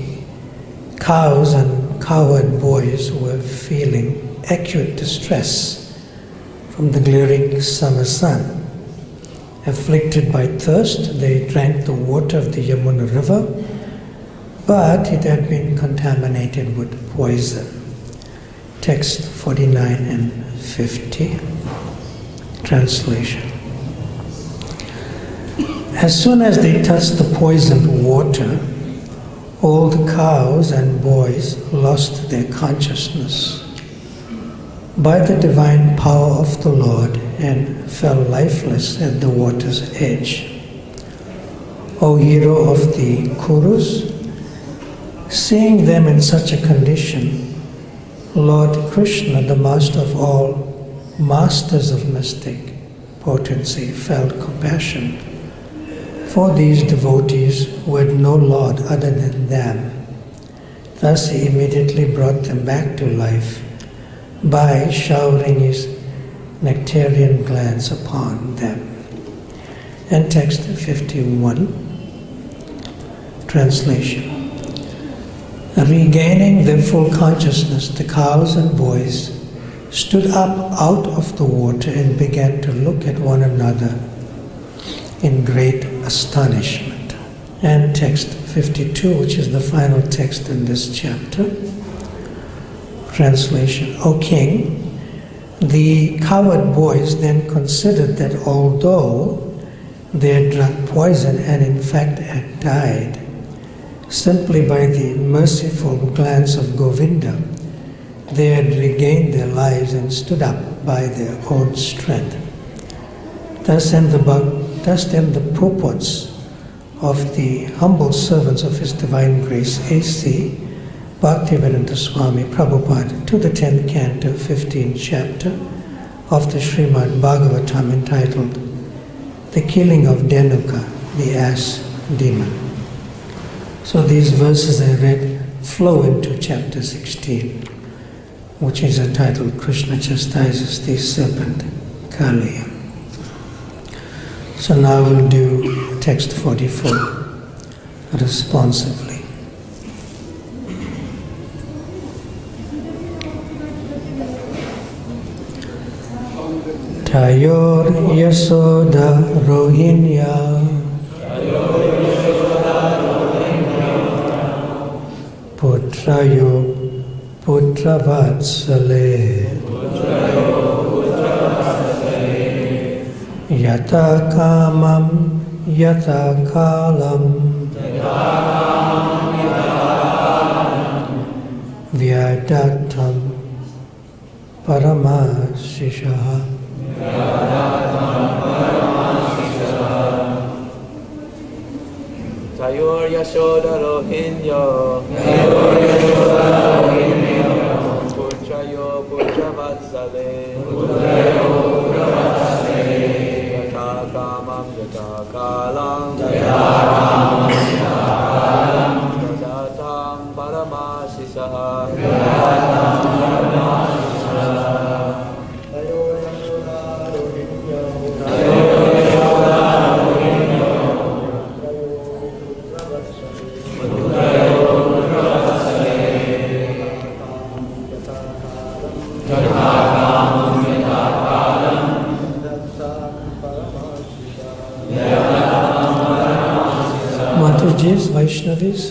cows and cowherd boys were feeling acute distress from the glaring summer sun. Afflicted by thirst, they drank the water of the Yamuna river, but it had been contaminated with poison. Text 49 and 50. Translation. As soon as they touched the poisoned water, all the cows and boys lost their consciousness by the divine power of the Lord and fell lifeless at the water's edge. O hero of the Kurus, seeing them in such a condition, Lord Krishna, the master of all masters of mystic potency, felt compassion for these devotees who had no Lord other than them. Thus he immediately brought them back to life by showering his nectarian glands upon them. And text 51, translation. Regaining their full consciousness, the cows and boys stood up out of the water and began to look at one another in great astonishment. And text 52, which is the final text in this chapter. Translation. O king, the cowherd boys then considered that although they had drunk poison and in fact had died, simply by the merciful glance of Govinda, they had regained their lives and stood up by their own strength. Thus then the purports of the humble servants of His Divine Grace A.C. Bhaktivedanta Swami Prabhupada to the 10th canto, 15th chapter of the Srimad Bhagavatam entitled The Killing of Dhenuka, the Ass Demon. So these verses I read flow into chapter 16, which is entitled Krishna Chastises the Serpent Kaliya. So now we'll do text 44 responsively. Tayor Yasoda Rohinya Putrayo Putravatsale Yata Kamam Yata Kalam Vyadatam Paramasishaha. Tayor Yashoda Rohinya Putrayo Putravatsale Yata Kamam Yata Kalam Yadatam Paramasisaha. Matajis, Vaishnavis.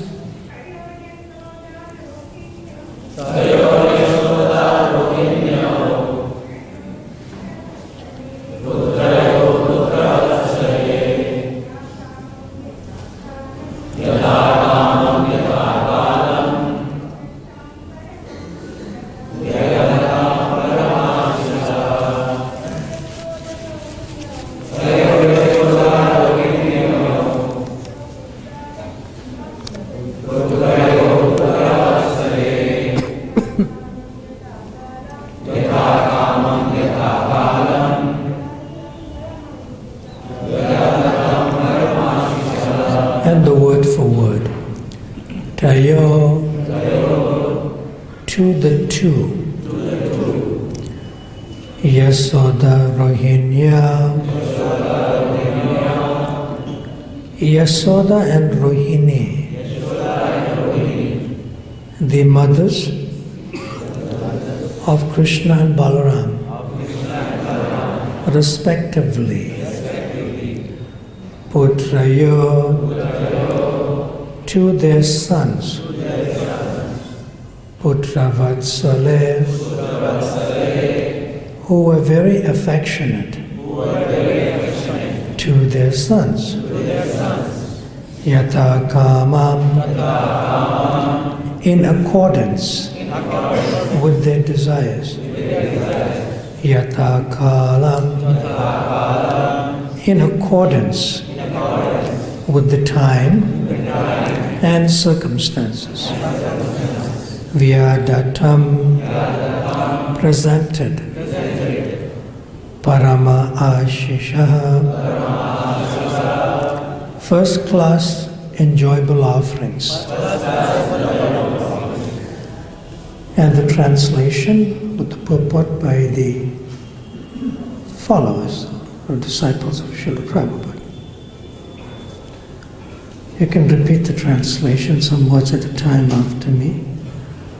to the two. Yasoda Rohinya. Yasoda and Rohini, the mothers of Krishna and Balaram, respectively. Putrayo, to their sons. Putravatsale, who were very affectionate to their sons. Yata kamam, in accordance with their desires. Yata kalam, in accordance with the time and circumstances. Vyadatam, presented. Parama Ashishaha, first class enjoyable offerings. And the translation with the purport by the followers or disciples of Srila Prabhupada. You can repeat the translation some words at a time after me.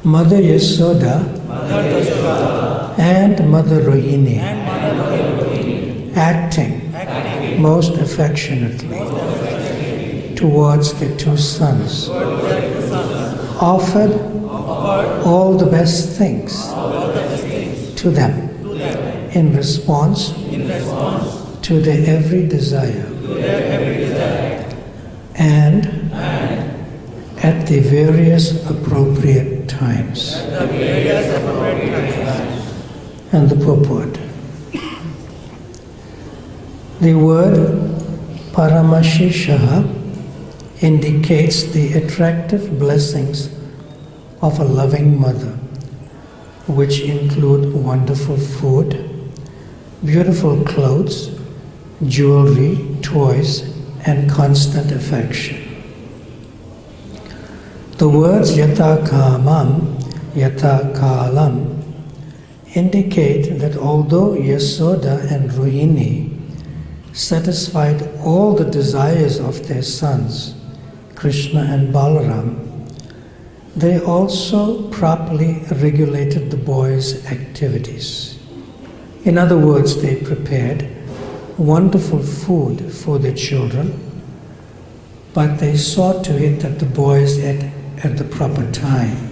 Mother Yasoda and Mother Rohini, acting most affectionately towards their two sons, offered all the best things to them in response to their every desire, and at the various appropriate times. And the purport. The word Paramashishaha indicates the attractive blessings of a loving mother, which include wonderful food, beautiful clothes, jewelry, toys, and constant affection. The words yata kamam, yata kalam indicate that although Yasoda and Rohini satisfied all the desires of their sons, Krishna and Balaram, they also properly regulated the boys' activities. In other words, they prepared wonderful food for their children, but they saw to it that the boys ate at the proper time.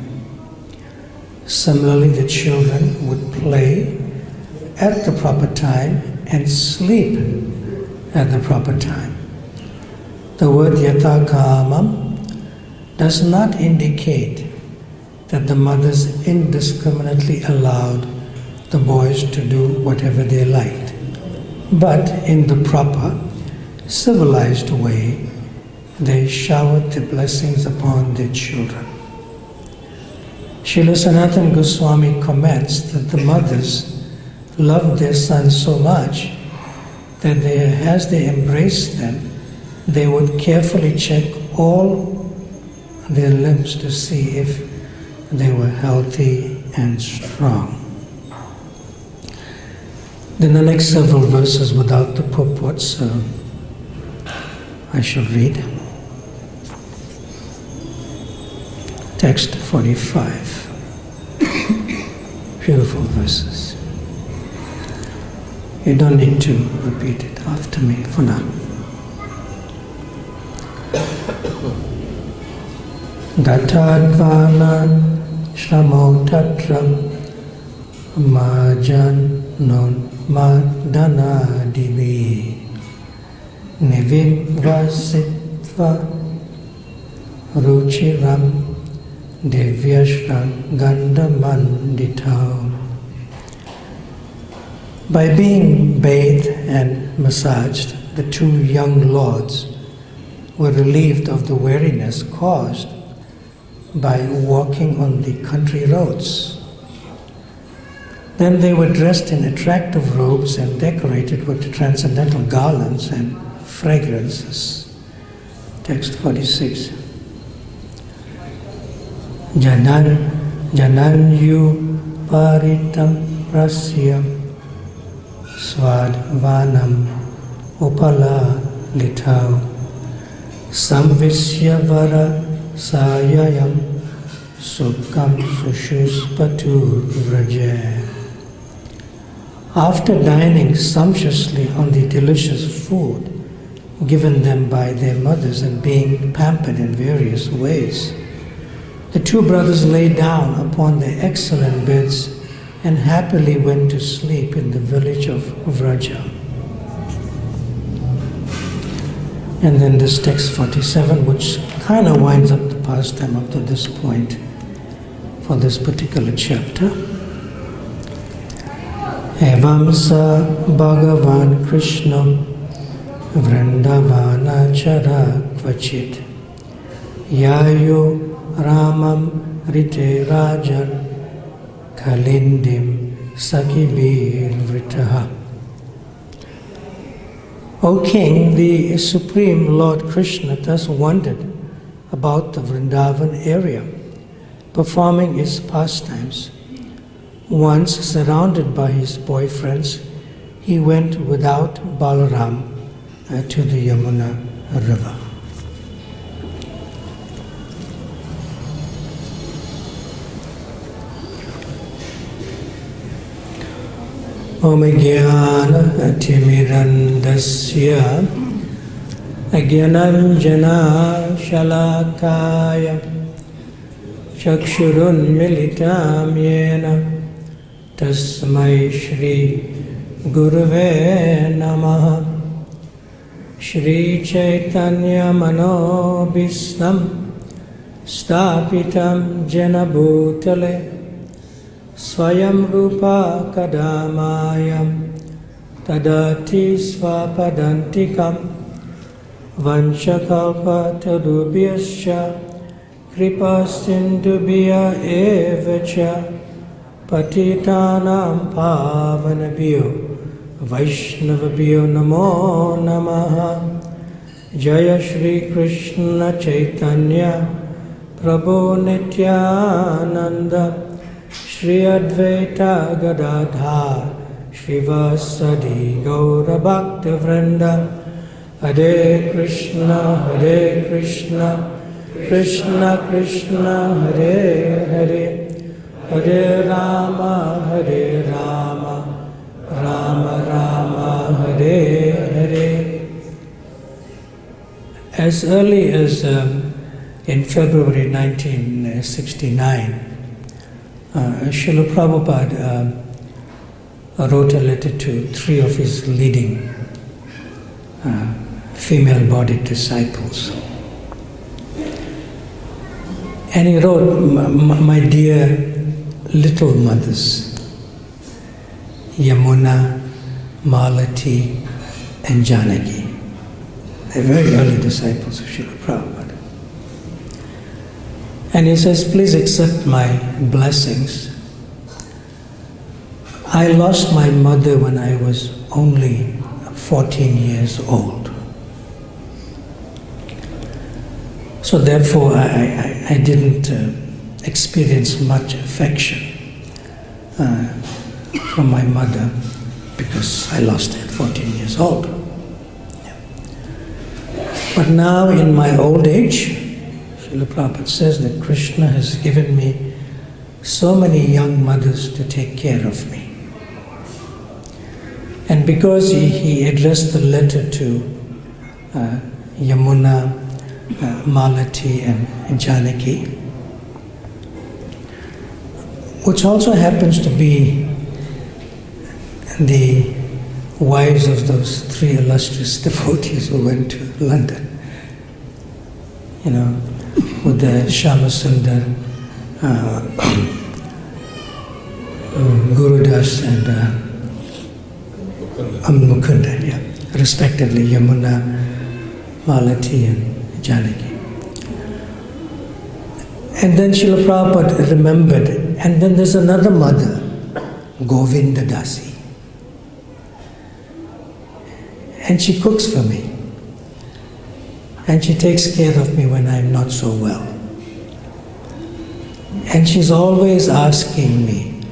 Similarly, the children would play at the proper time and sleep at the proper time. The word yata kamam does not indicate that the mothers indiscriminately allowed the boys to do whatever they liked, but in the proper, civilized way, they showered the blessings upon their children. Srila Sanatana Goswami comments that the mothers loved their sons so much that as they embraced them, they would carefully check all their limbs to see if they were healthy and strong. Then the next several verses without the purports, I shall read. Text 45. Beautiful verses. You don't need to repeat it after me for now. Gatadvana shramo tatram majan non madana divi nivivasitva ruchiram Devyashram Gandhamanditao. By being bathed and massaged, the two young lords were relieved of the weariness caused by walking on the country roads. Then they were dressed in attractive robes and decorated with transcendental garlands and fragrances. Text 46. Janan Jananyu paritam prasya svadvanam upala litau samvisya vara sayayam sukham sushuspatu vraja. After dining sumptuously on the delicious food given them by their mothers and being pampered in various ways, the two brothers lay down upon their excellent beds and happily went to sleep in the village of Vraja. And then this text 47, which kind of winds up the pastime up to this point for this particular chapter. Evam sa Bhagavan Krishna Vrindavana chara kvachit Yayo Ramam Rite Rajan Kalindim Sakibir Vritaha. O King, the Supreme Lord Krishna thus wandered about the Vrindavan area, performing his pastimes. Once surrounded by his boyfriends, he went without Balaram to the Yamuna river. Om Jnana Timirandasya Ajnananjana Shalakaya Chakshurun Militam Yena Tasmai Shri Gurave Namaha. Shri Chaitanya Manobhistam Stapitam Jena Bhutale Swayam Rupa Kadamayam Tadati Svapadantikam Vanchakalpa Tadubhyascha Kripa Sindubhya Evacha Patitanam Pavanabhyo Vaishnavabhyo Namo Namaha. Jaya Shri Krishna Chaitanya Prabhu Nityananda Shri Advaita Gadadhar Shrivasadi Gaura Bhakta Vrinda. Hare Krishna Krishna Krishna Hare Hare Hare Rama Rama Rama Hare Hare. As early as in February 1969, Srila Prabhupada wrote a letter to three of his leading female-bodied disciples. And he wrote, my dear little mothers, Yamuna, Malati, and Janaki. They're very early disciples of Srila Prabhupada. And he says, please accept my blessings. I lost my mother when I was only 14 years old. So therefore, I didn't experience much affection from my mother because I lost her at 14 years old. But now in my old age, Srila Prabhupada says that Krishna has given me so many young mothers to take care of me. And because he addressed the letter to Yamuna, Malati and Janaki, which also happens to be the wives of those three illustrious devotees who went to London, with the Shyamasundar, Gurudas and Mukunda, respectively, Yamuna, Malati and Janaki. And then Srila Prabhupada remembered, and then there's another mother, Govinda Dasi. And she cooks for me. And she takes care of me when I'm not so well. And she's always asking me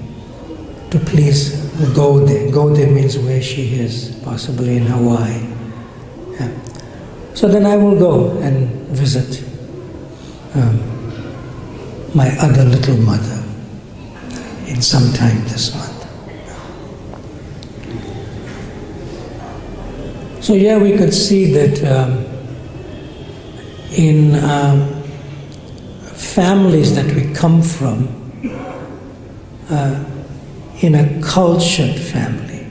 to please go there. Go there means where she is, possibly in Hawaii. Yeah. So then I will go and visit my other little mother in some time this month. So here we could see that in families that we come from, in a cultured family,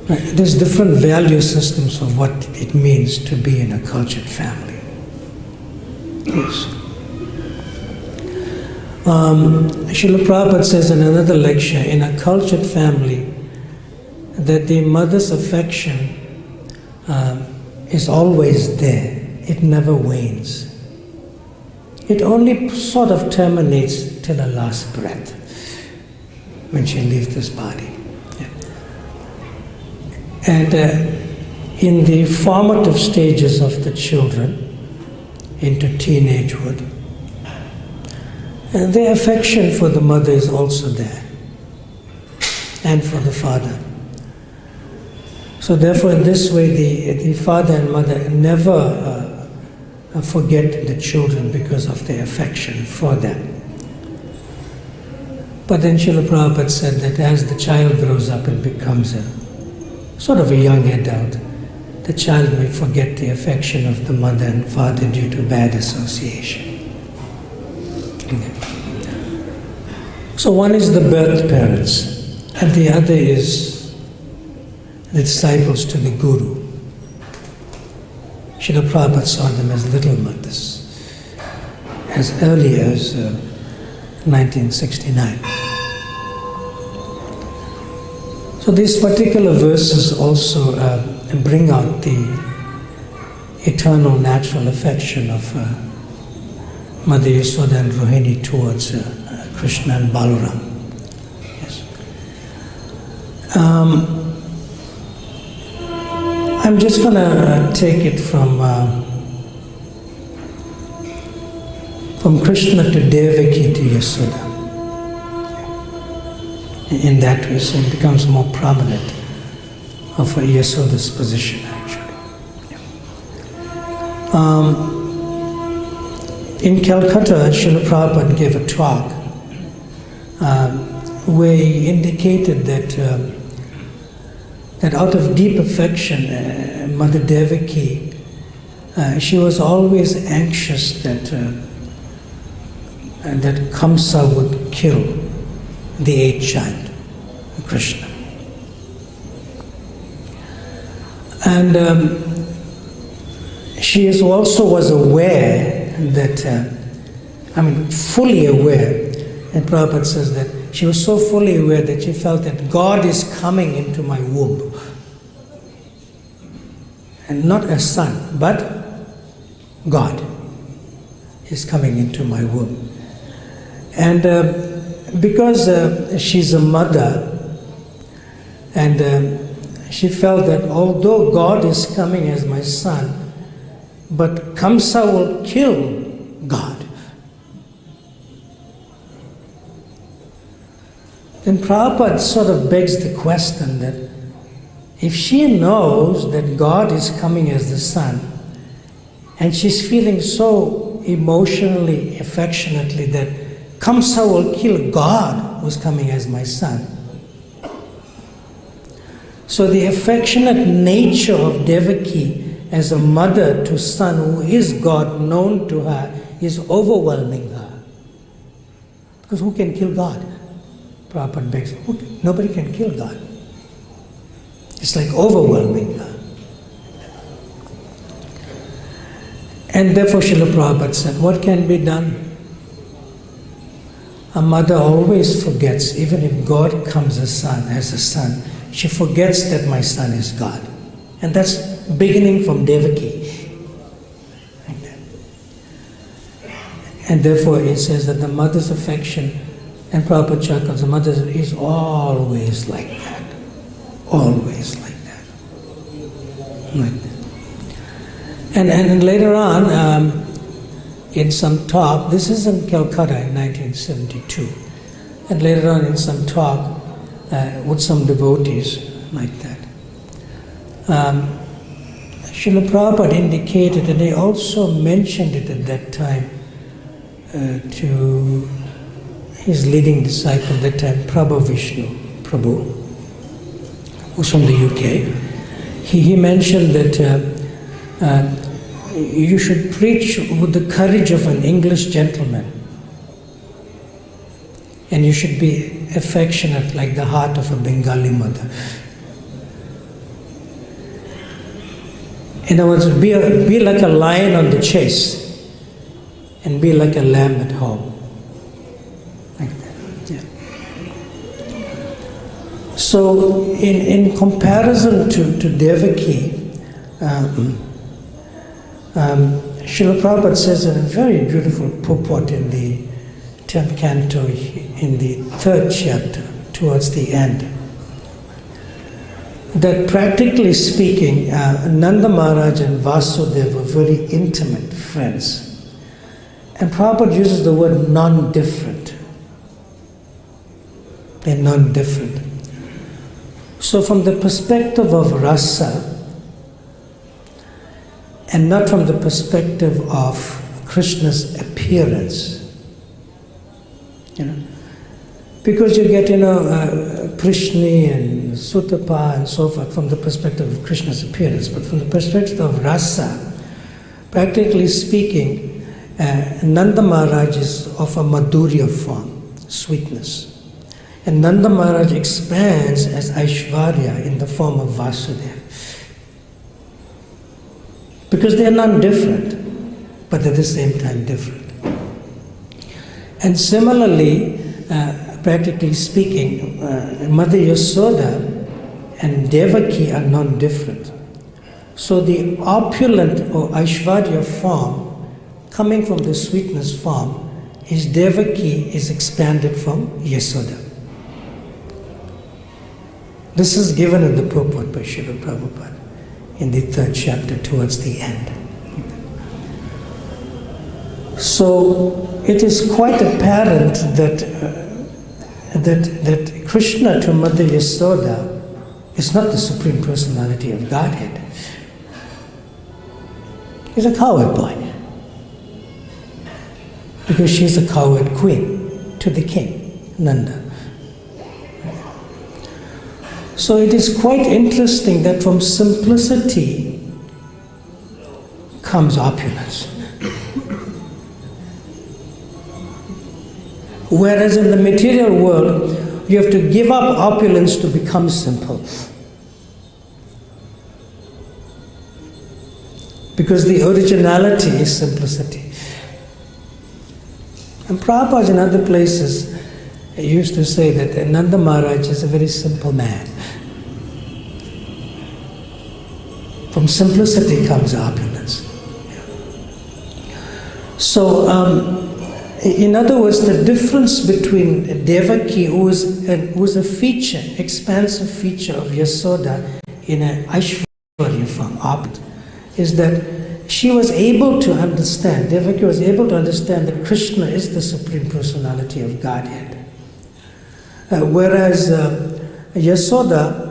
there's different value systems of what it means to be in a cultured family. Yes. Srila Prabhupada says in another lecture, in a cultured family, that the mother's affection is always there. It never wanes. It only sort of terminates till her last breath, when she leaves this body. Yeah. And in the formative stages of the children, into teenagehood, and their affection for the mother is also there, and for the father. So therefore, in this way, the father and mother never forget the children because of their affection for them. But then Srila Prabhupada said that as the child grows up and becomes a sort of a young adult, the child may forget the affection of the mother and father due to bad association. Okay. So one is the birth parents, and the other is the disciples to the Guru. Srila Prabhupada saw them as little mothers, as early as 1969. So these particular verses also bring out the eternal natural affection of Mother Yasoda and Rohini towards Krishna and Balaram. Yes. I'm just going to take it from Krishna to Devaki to Yasoda. In that way, so it becomes more prominent of Yasoda's position, actually. In Calcutta, Srila Prabhupada gave a talk where he indicated that that out of deep affection, Mother Devaki, she was always anxious that that Kamsa would kill the 8th child, Krishna. And she also was aware that, fully aware, and Prabhupada says that she was so fully aware that she felt that God is coming into my womb. And not a son, but God is coming into my womb. And because she's a mother, and she felt that although God is coming as my son, but Kamsa will kill God. Then Prabhupada sort of begs the question that if she knows that God is coming as the son, and she's feeling so emotionally, affectionately that Kamsa will kill God who's coming as my son. So the affectionate nature of Devaki as a mother to son who is God known to her is overwhelming her. Because who can kill God? Prabhupada begs, nobody can kill God. It's like overwhelming her. And therefore Srila Prabhupada said, what can be done? A mother always forgets, even if God comes as a son, she forgets that my son is God. And that's beginning from Devaki. And therefore it says that the mother's affection, and Prabhupada Chakras, the mother is always like that. Always like that. Like that. And later on, in some talk, this is in Calcutta in 1972, and later on in some talk with some devotees like that. Srila Prabhupada indicated, and he also mentioned it at that time to his leading disciple at that time, Prabhu Vishnu Prabhu, who's from the UK. He mentioned that you should preach with the courage of an English gentleman, and you should be affectionate like the heart of a Bengali mother. In other words, be like a lion on the chase and be like a lamb at home. Like that. Yeah. So in comparison to Devaki, Srila Prabhupada says in a very beautiful purport in the 10th canto, in the 3rd chapter, towards the end, that practically speaking, Nanda Maharaj and Vasudeva were very intimate friends. And Prabhupada uses the word non-different. They're non-different. So from the perspective of rasa, and not from the perspective of Krishna's appearance, because you get, Prishni and Sutapa and so forth from the perspective of Krishna's appearance, but from the perspective of rasa, practically speaking, Nanda Maharaj is of a madhurya form, sweetness. And Nanda Maharaj expands as Aishwarya in the form of Vasudeva. Because they are not different, but at the same time different. And similarly, practically speaking, Mother Yasoda and Devaki are non-different. So the opulent or Aishwarya form, coming from the sweetness form, is Devaki is expanded from Yasoda. This is given in the purport by Srila Prabhupada in the 3rd chapter towards the end. So it is quite apparent that Krishna to Mother Yasoda is not the Supreme Personality of Godhead. He's a coward boy. Because she's a coward queen to the king, Nanda. So it is quite interesting that from simplicity comes opulence. Whereas in the material world, you have to give up opulence to become simple. Because the originality is simplicity. And Prabhupada in other places used to say that Nanda Maharaj is a very simple man. From simplicity comes opulence. So, in other words, the difference between Devaki, who is a feature, expansive feature of Yasoda in an Aishwarya form, is that she was able to understand, Devaki was able to understand that Krishna is the Supreme Personality of Godhead. Whereas Yasoda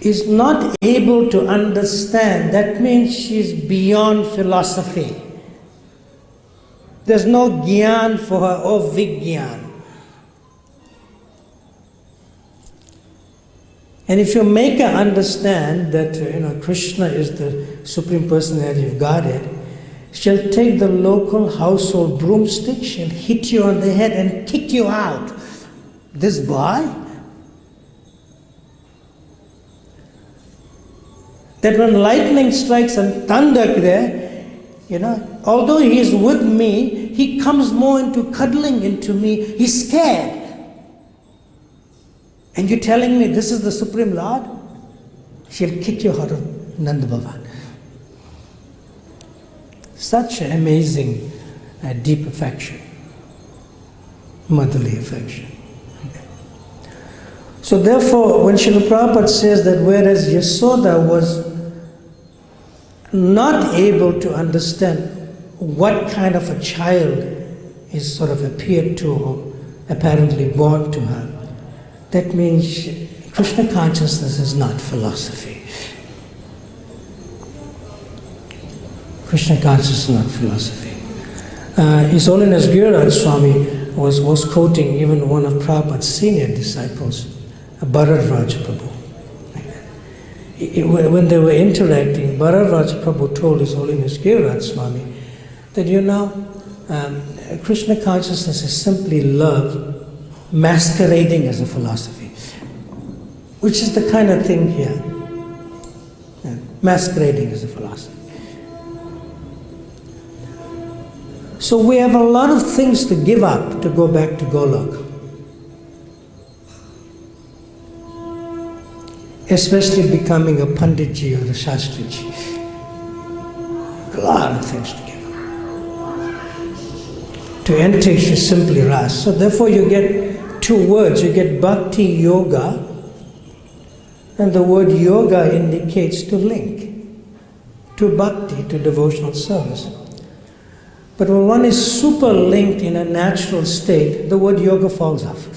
is not able to understand, that means she's beyond philosophy. There's no gyan for her, or vigyan. And if you make her understand that Krishna is the Supreme Personality of Godhead, she'll take the local household broomstick, she'll hit you on the head and kick you out. This boy? That when lightning strikes and thunder there, although he is with me, he comes more into cuddling into me, he's scared. And you're telling me this is the Supreme Lord? She'll kick you out of Nanda Bhavan. Such amazing, deep affection, motherly affection. So therefore, when Srila Prabhupada says that whereas Yasoda was not able to understand what kind of a child is sort of appeared to or apparently born to her, that means Krishna consciousness is not philosophy. Krishna consciousness is not philosophy. His Holiness Giriraj Swami was quoting even one of Prabhupada's senior disciples, Bharadvaja Prabhu. When they were interacting, Bharadvaja Prabhu told His Holiness Giriraj Swami that, Krishna consciousness is simply love masquerading as a philosophy, which is the kind of thing here, masquerading as a philosophy. So we have a lot of things to give up to go back to Golok. Especially becoming a Panditji or a Shastriji. A lot of things to give up. To enter is simply ras. So therefore you get two words. You get bhakti-yoga, and the word yoga indicates to link to bhakti, to devotional service. But when one is super linked in a natural state, the word yoga falls off.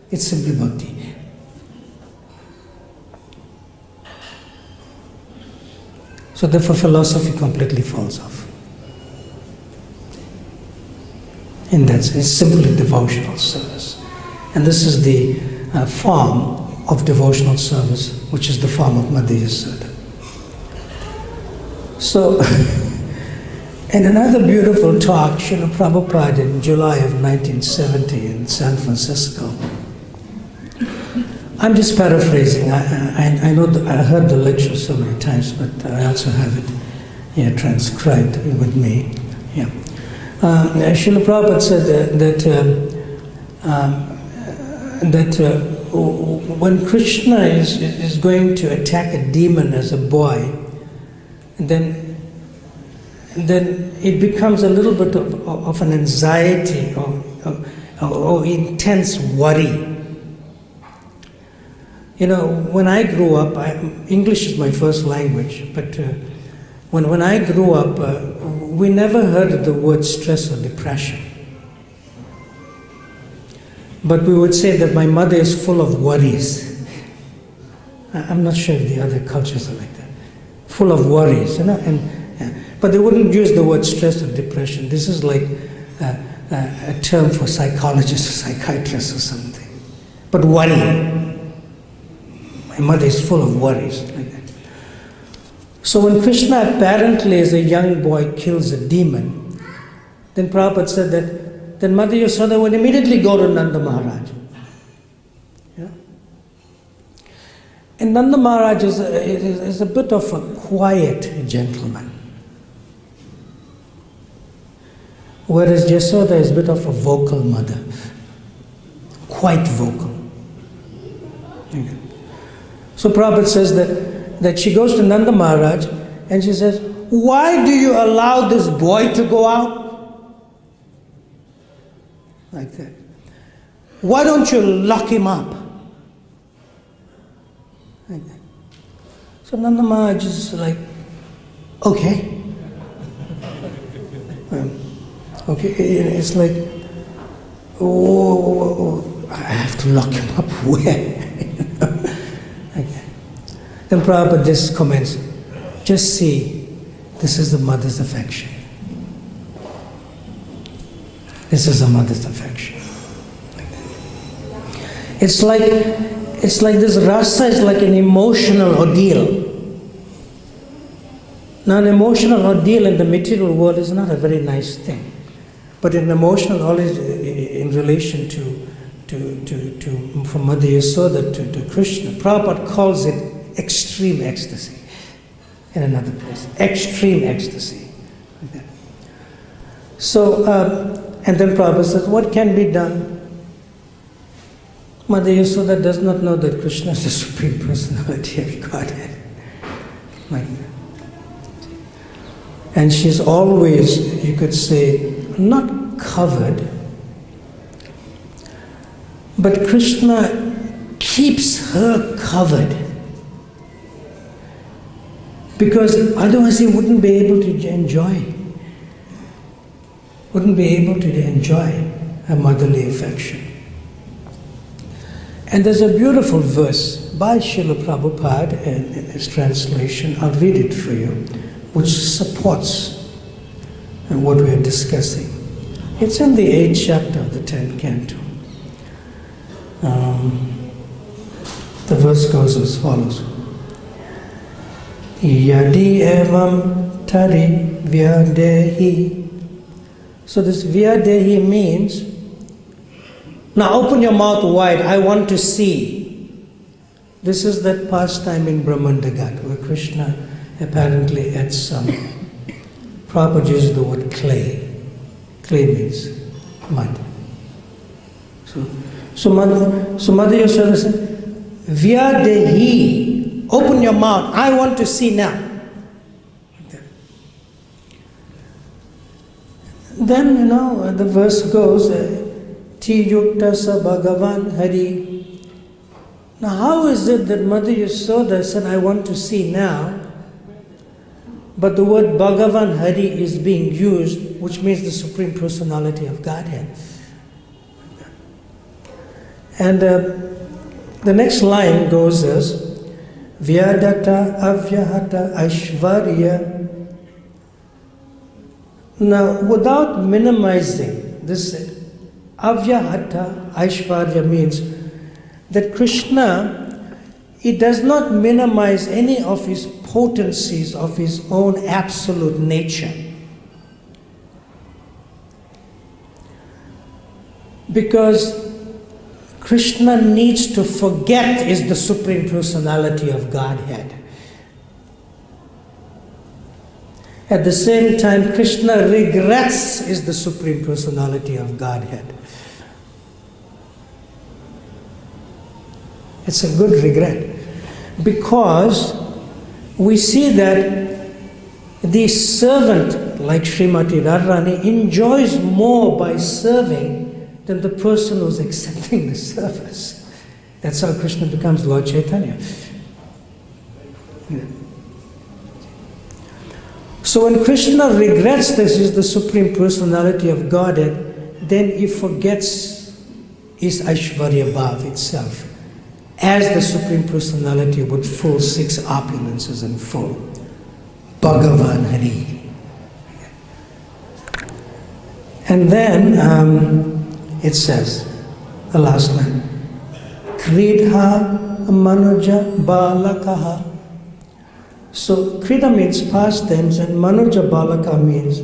It's simply bhakti. So therefore philosophy completely falls off. In that sense, it's simply devotional service. And this is the form of devotional service, which is the form of Madhya Yashoda. So, in another beautiful talk, Srila Prabhupada in July of 1970 in San Francisco, I'm just paraphrasing. I know I heard the lecture so many times, but I also have it here transcribed with me. Yeah. Srila Prabhupada said that when Krishna is going to attack a demon as a boy, then it becomes a little bit of an anxiety or intense worry. When I grew up, English is my first language, but when I grew up, we never heard of the word stress or depression. But we would say that my mother is full of worries. I'm not sure if the other cultures are like that. Full of worries, but they wouldn't use the word stress or depression. This is like a term for psychologists or psychiatrists or something. But worry. My mother is full of worries like that. So when Krishna apparently as a young boy kills a demon, then Prabhupada said that then Mother Yashoda would immediately go to Nanda Maharaj. And Nanda Maharaj is a bit of a quiet gentleman, whereas Yashoda is a bit of a vocal mother, quite vocal. So Prabhupada says that she goes to Nanda Maharaj and she says, "Why do you allow this boy to go out?" Like that. "Why don't you lock him up?" Like that. So Nanda Maharaj is like, okay. Okay, it's like, oh, I have to lock him up where? Then Prabhupada just comments, just see, this is the mother's affection. This is a mother's affection. It's like this rasa is like an emotional ordeal. Now an emotional ordeal in the material world is not a very nice thing. But an emotional ordeal in relation from Mother Yashoda to Krishna, Prabhupada calls it extreme ecstasy in another place. Extreme ecstasy. Like that. So, and then Prabhupada says, what can be done? Mother Yashoda does not know that Krishna is the Supreme Personality of Godhead. Like that. And she's always, you could say, not covered, but Krishna keeps her covered. Because otherwise he wouldn't be able to enjoy. wouldn't be able to enjoy a motherly affection. And there's a beautiful verse by Srila Prabhupada in his translation, I'll read it for you, which supports what we're discussing. It's in the 8th chapter of the 10th canto. The verse goes as follows. Yadi evam tari vyadehi. So this vyadehi means, now open your mouth wide, I want to see. This is that pastime in Brahmandagat where Krishna apparently ate some. Prabhupada uses the word clay. Clay means mud. So Mother Yashoda said, Vyadehi, open your mouth, I want to see now. Then, the verse goes, Ti yukta sa Bhagavan Hari. Now, how is it that Mother Yashoda said, I want to see now, but the word Bhagavan Hari is being used, which means the Supreme Personality of Godhead? And the next line goes as, Vyadata avyahata aishvarya. Now, without minimizing this, avyahata aishvarya means that Krishna, he does not minimize any of his potencies of his own absolute nature. Because Krishna needs to forget is the Supreme Personality of Godhead. At the same time, Krishna regrets is the Supreme Personality of Godhead. It's a good regret. Because we see that the servant, like Srimati Radharani, enjoys more by serving than the person who's accepting the service. That's how Krishna becomes Lord Chaitanya. Yeah. So when Krishna regrets this is the Supreme Personality of Godhead, then he forgets his Aishvarya Bhav itself as the Supreme Personality with full 6 opulences and full Bhagavan Hari. And then it says, the last line, Kridha Manuja Balakaha. So Krida means past tense and Manuja Balaka means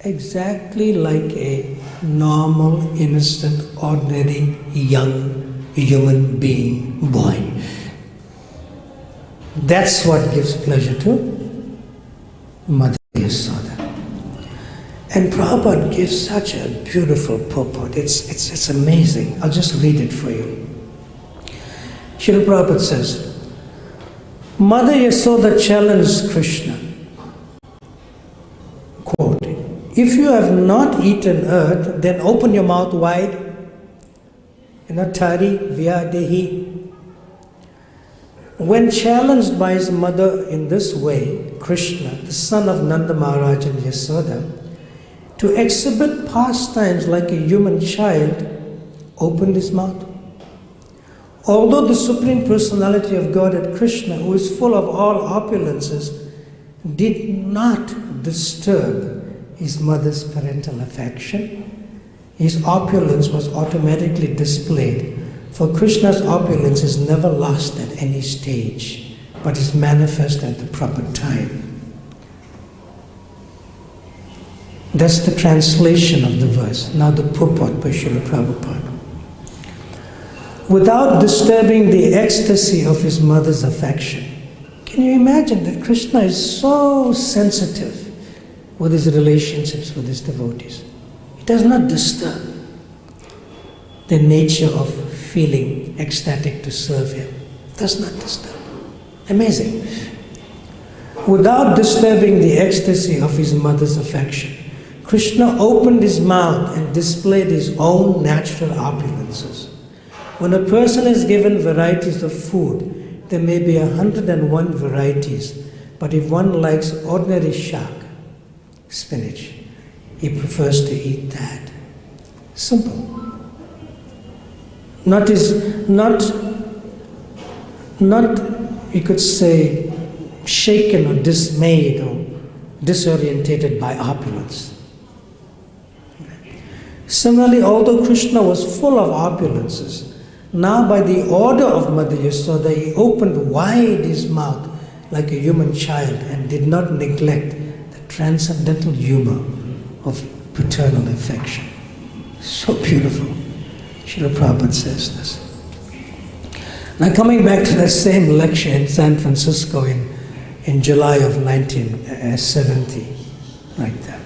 exactly like a normal, innocent, ordinary, young human being boy. That's what gives pleasure to Mother Yashoda. And Prabhupada gives such a beautiful purport. It's amazing. I'll just read it for you. Srila Prabhupada says, Mother Yashoda challenged Krishna. Quote, if you have not eaten earth, then open your mouth wide. Tari Vyadehi. When challenged by his mother in this way, Krishna, the son of Nanda Maharaj and Yashoda, to exhibit pastimes like a human child, opened his mouth. Although the Supreme Personality of Godhead, Krishna, who is full of all opulences, did not disturb his mother's parental affection, his opulence was automatically displayed. For Krishna's opulence is never lost at any stage, but is manifest at the proper time. That's the translation of the verse. Now the purport by Srila Prabhupada. Without disturbing the ecstasy of his mother's affection. Can you imagine that Krishna is so sensitive with his relationships with his devotees? He does not disturb the nature of feeling ecstatic to serve him. Does not disturb. Amazing. Without disturbing the ecstasy of his mother's affection, Krishna opened his mouth and displayed his own natural opulences. When a person is given varieties of food, there may be 101 varieties, but if one likes ordinary shak, spinach, he prefers to eat that. Simple. Not you could say shaken or dismayed or disorientated by opulence. Similarly, although Krishna was full of opulences, now by the order of Mother Yasoda, he opened wide his mouth like a human child and did not neglect the transcendental humor of paternal affection. So beautiful. Srila Prabhupada says this. Now coming back to that same lecture in San Francisco in July of 1970, like that.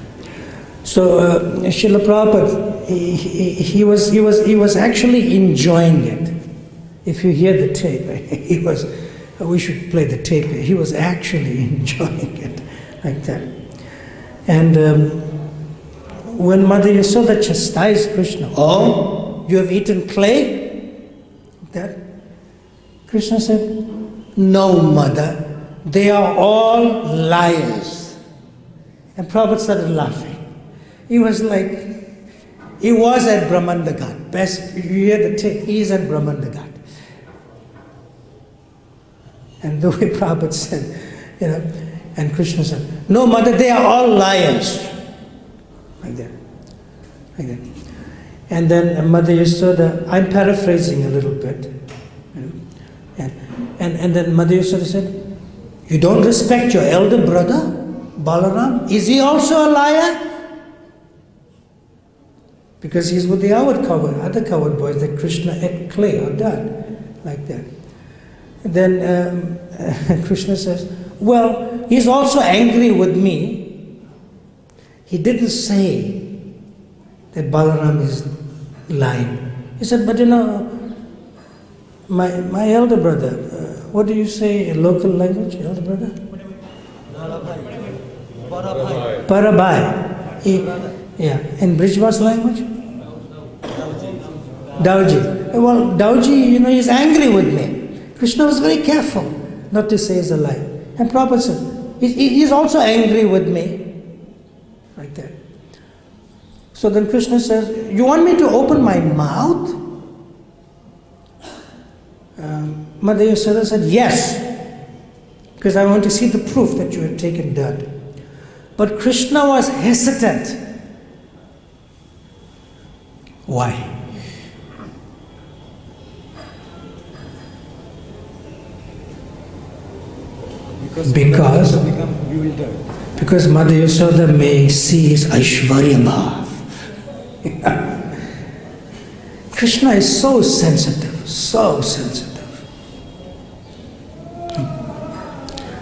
So Srila Prabhupada, he was actually enjoying it. If you hear the tape, we should play the tape. He was actually enjoying it, like that. And when Mother Yasoda chastised Krishna, "Oh, you have eaten clay?" That Krishna said, "No, Mother, they are all liars." And Prabhupada started laughing. He was like, he was at Brahmanda Ghat. Best, you hear the tape, he is at Brahmanda Ghat. And the way Prabhupada said, and Krishna said, "No, Mother, they are all liars." Like that. Like that. And then Mother Yasoda, I'm paraphrasing a little bit. And then Mother Yasoda said, "You don't respect your elder brother, Balaram? Is he also a liar?" Because he's with the other coward boys that Krishna ate clay or dirt, like that. And then Krishna says, "Well, he's also angry with me." He didn't say that Balaram is lying. He said, "But my elder brother, what do you say in local language, elder brother?" Parabai. Yeah, in Brijva's language? Dauji. Well, Dauji, he's angry with me. Krishna was very careful not to say he's a lie. And Prabhupada said, he's also angry with me. Like that. So then Krishna says, "You want me to open my mouth?" Mother Yasoda said, "Yes, because I want to see the proof that you have taken dirt." But Krishna was hesitant. Why? Because Mother Yasoda may see his Aishwarya Bhav. Krishna is so sensitive,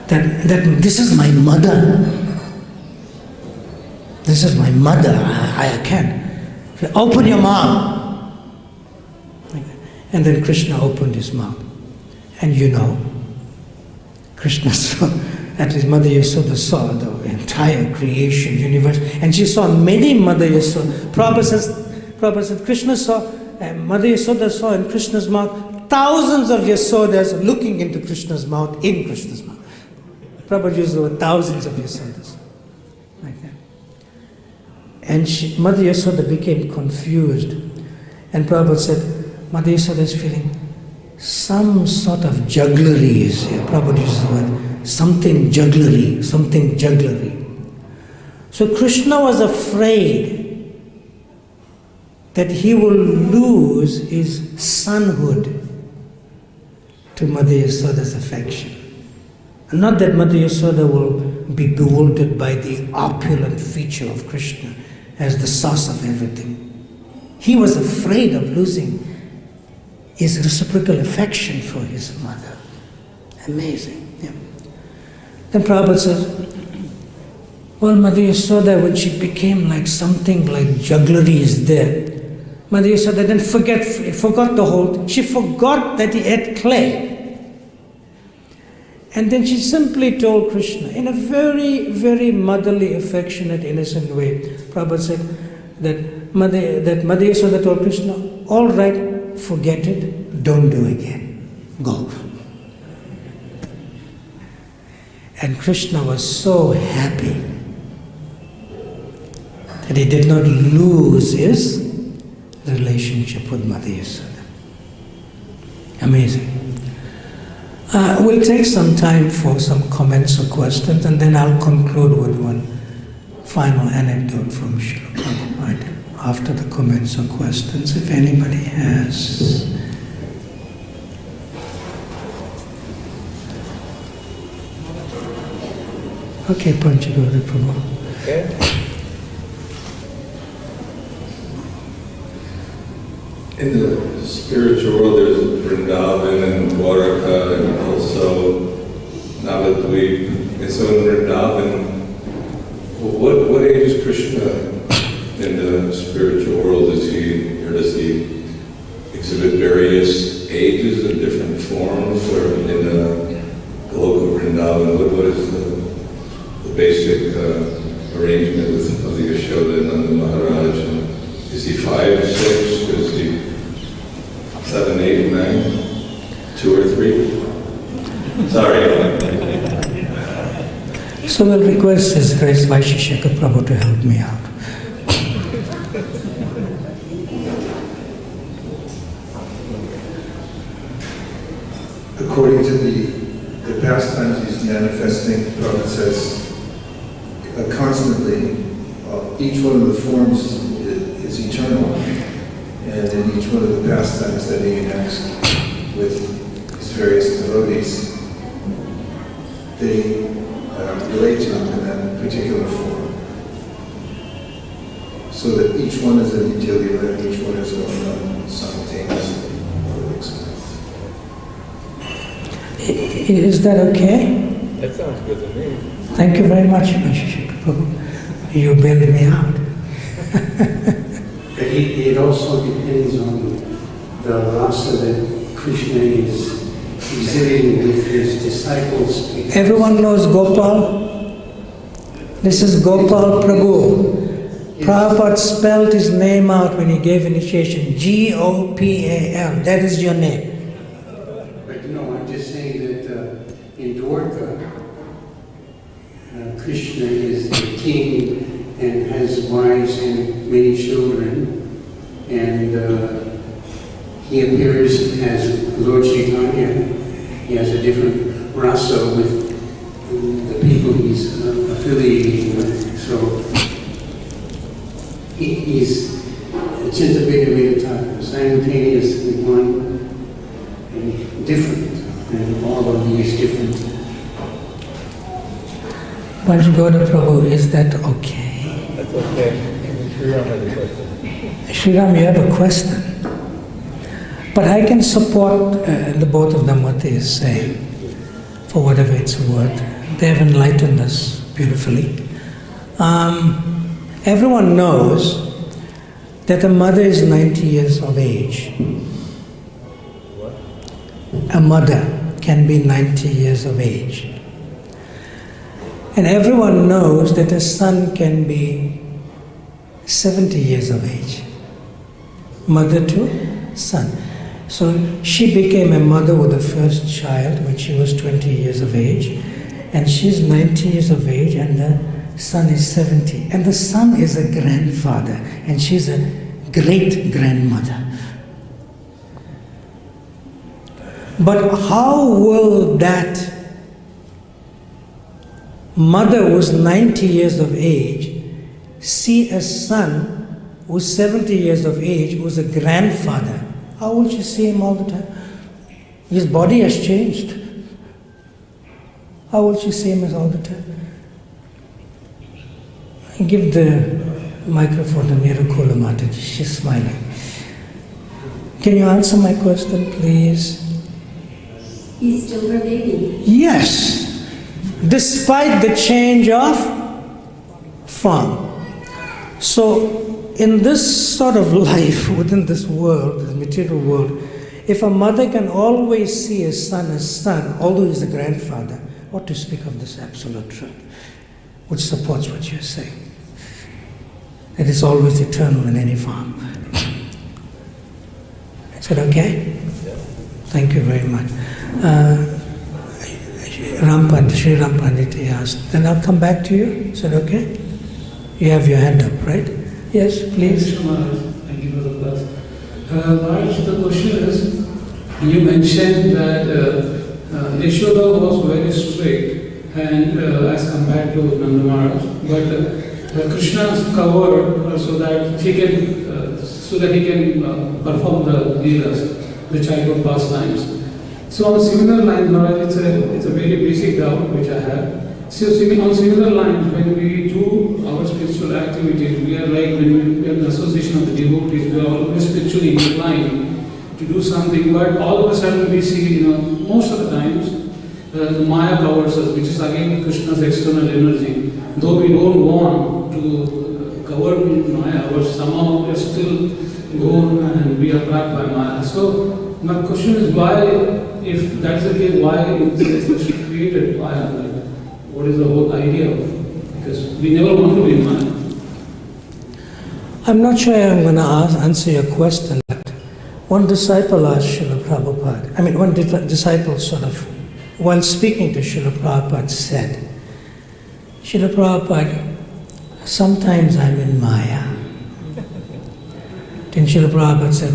that this is my mother. This is my mother. I can't. Open your mouth. And then Krishna opened his mouth. And Krishna saw, at least Mother Yasoda saw the entire creation, universe, and she saw many Mother Yasoda. Prabhupada said Krishna saw, Mother Yasoda saw in Krishna's mouth thousands of Yasodas looking into Krishna's mouth, in Krishna's mouth. Prabhupada used the word thousands of Yasodas. Like that. And Mother Yasoda became confused. And Prabhupada said, Mother Yasoda is feeling some sort of jugglery is here. Prabhupada uses the word, something jugglery. So Krishna was afraid that he will lose his sonhood to Mother Yasoda's affection. And not that Mother Yasoda will be bewildered by the opulent feature of Krishna as the source of everything. He was afraid of losing his reciprocal affection for his mother. Amazing. Yeah. Then Prabhupada says, well, Mother Yasoda, when she became like something like jugglery is there, Mother Yasoda then forgot the whole, she forgot that he ate clay. And then she simply told Krishna, in a very, very motherly, affectionate, innocent way, Prabhupada said that Mother Yasoda told Krishna, all right, forget it, don't do again, go. And Krishna was so happy that he did not lose his relationship with Mother Yasoda. Amazing. We'll take some time for some comments or questions, and then I'll conclude with one final anecdote from Srila Prabhupada after the comments or questions, if anybody has. Okay, Panchagoda Prabhu. Okay. In the spiritual world, there's Vrindavan and Dwaraka, and also Navadvip. And so in Vrindavan, what age is Krishna in the spiritual world? Is he, or does he exhibit various ages in different forms, or in the Goloka Vrindavan? What is the basic arrangement of the Yashoda and Nanda Maharaj? And is he 5, 6? Is he 7, 8, 9? 2 or 3? Sorry. So we'll request His Grace Vaisheshika Prabhu to help me out. According to the pastimes he's manifesting, the Prophet says, constantly, each one of the forms is eternal, and in each one of the pastimes that he enacts with his various devotees, they relate to him in that particular form, so that each one is a nitya-lila, and each one is going on simultaneously. Is that okay? That sounds good to me. Thank you very much, Vaisheshika Prabhu. You bailed me out. But it also depends on the rasa that Krishna is exhibiting with his disciples. Everyone knows Gopal? This is Gopal Prabhu. Prabhupada spelled his name out when he gave initiation. Gopal. That is your name. But no, I'm just saying that in Dwarka, Krishna is the king and has wives and many children, and he appears as Lord Chaitanya. He has a different rasa with the people he's affiliating with. So he's Chintabheda Vedataka, simultaneous with one and different, and all of these different. Panchagoda Prabhu, is that okay? That's okay. Sriram has a question. Sriram, you have a question. But I can support the both of them what they are saying, for whatever it's worth. They have enlightened us beautifully. Everyone knows that a mother is 90 years of age. What? A mother can be 90 years of age. And everyone knows that a son can be 70 years of age. Mother to son. So she became a mother with the first child when she was 20 years of age, and she's 90 years of age, and the son is 70. And the son is a grandfather, and she's a great-grandmother. But how will that mother who's 90 years of age see a son who's 70 years of age, who's a grandfather? How will she see him all the time? His body has changed. How will she see him all the time? Give the microphone to Nirukula Mataji. She's smiling. Can you answer my question, please? He's still her baby. Yes. Despite the change of form. So, in this sort of life, within this world, this material world, if a mother can always see a son as son, although he's a grandfather, what to speak of this absolute truth, which supports what you're saying? It is always eternal in any form. Is that okay? Thank you very much. Sri Ram Pandit asked, then I'll come back to you. Is that okay? You have your hand up, right? Yes, please. Thank you for the class. Maharaj, the question is, you mentioned that Yashoda was very strict and as compared to Nanda Maharaj, but Krishna is covered so that he can perform the leelas, the childhood pastimes. So on similar lines, Maharaj, it's a very basic doubt which I have. So on similar lines, when we do our spiritual activities, we are like when we are in the association of the devotees, we are always spiritually inclined to do something, but all of a sudden we see, most of the times, the Maya covers us, which is again Krishna's external energy. Though we don't want to cover Maya, but somehow we are still go and we are trapped by Maya. So my question is, why, if that's the case, why is created Maya? What is the whole idea of? Because we never want to be in Maya. I'm not sure I'm going to answer your question. One disciple asked Srila Prabhupada, one disciple sort of, while speaking to Srila Prabhupada, said, Srila Prabhupada, sometimes I'm in Maya. Then Srila Prabhupada said,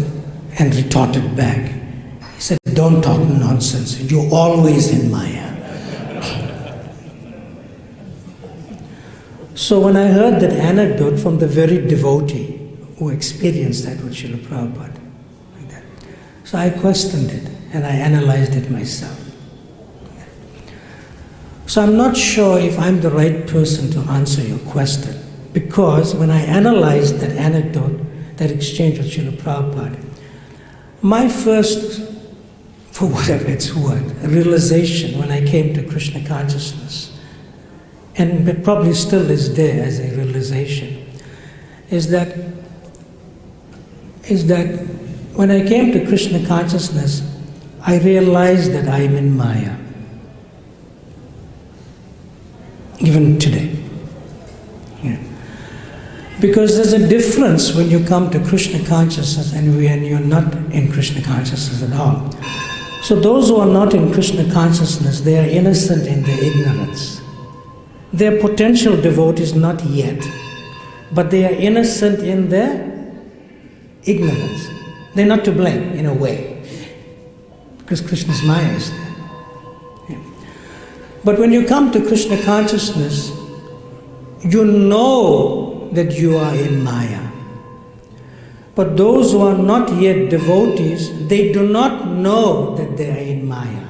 and retorted back, he said, don't talk nonsense, you're always in Maya. So when I heard that anecdote from the very devotee who experienced that with Srila Prabhupada, like that, so I questioned it and I analyzed it myself. So I'm not sure if I'm the right person to answer your question, because when I analyzed that anecdote, that exchange with Srila Prabhupada, my first, for whatever it's worth, realization when I came to Krishna consciousness, and it probably still is there as a realization, is that when I came to Krishna consciousness, I realized that I am in Maya. Even today. Yeah. Because there's a difference when you come to Krishna consciousness and when you're not in Krishna consciousness at all. So those who are not in Krishna consciousness, they are innocent in their ignorance. They are potential devotees, not yet, but they are innocent in their ignorance. They're not to blame, in a way, because Krishna's Maya is there. Yeah. But when you come to Krishna consciousness, you know that you are in Maya. But those who are not yet devotees, they do not know that they are in Maya.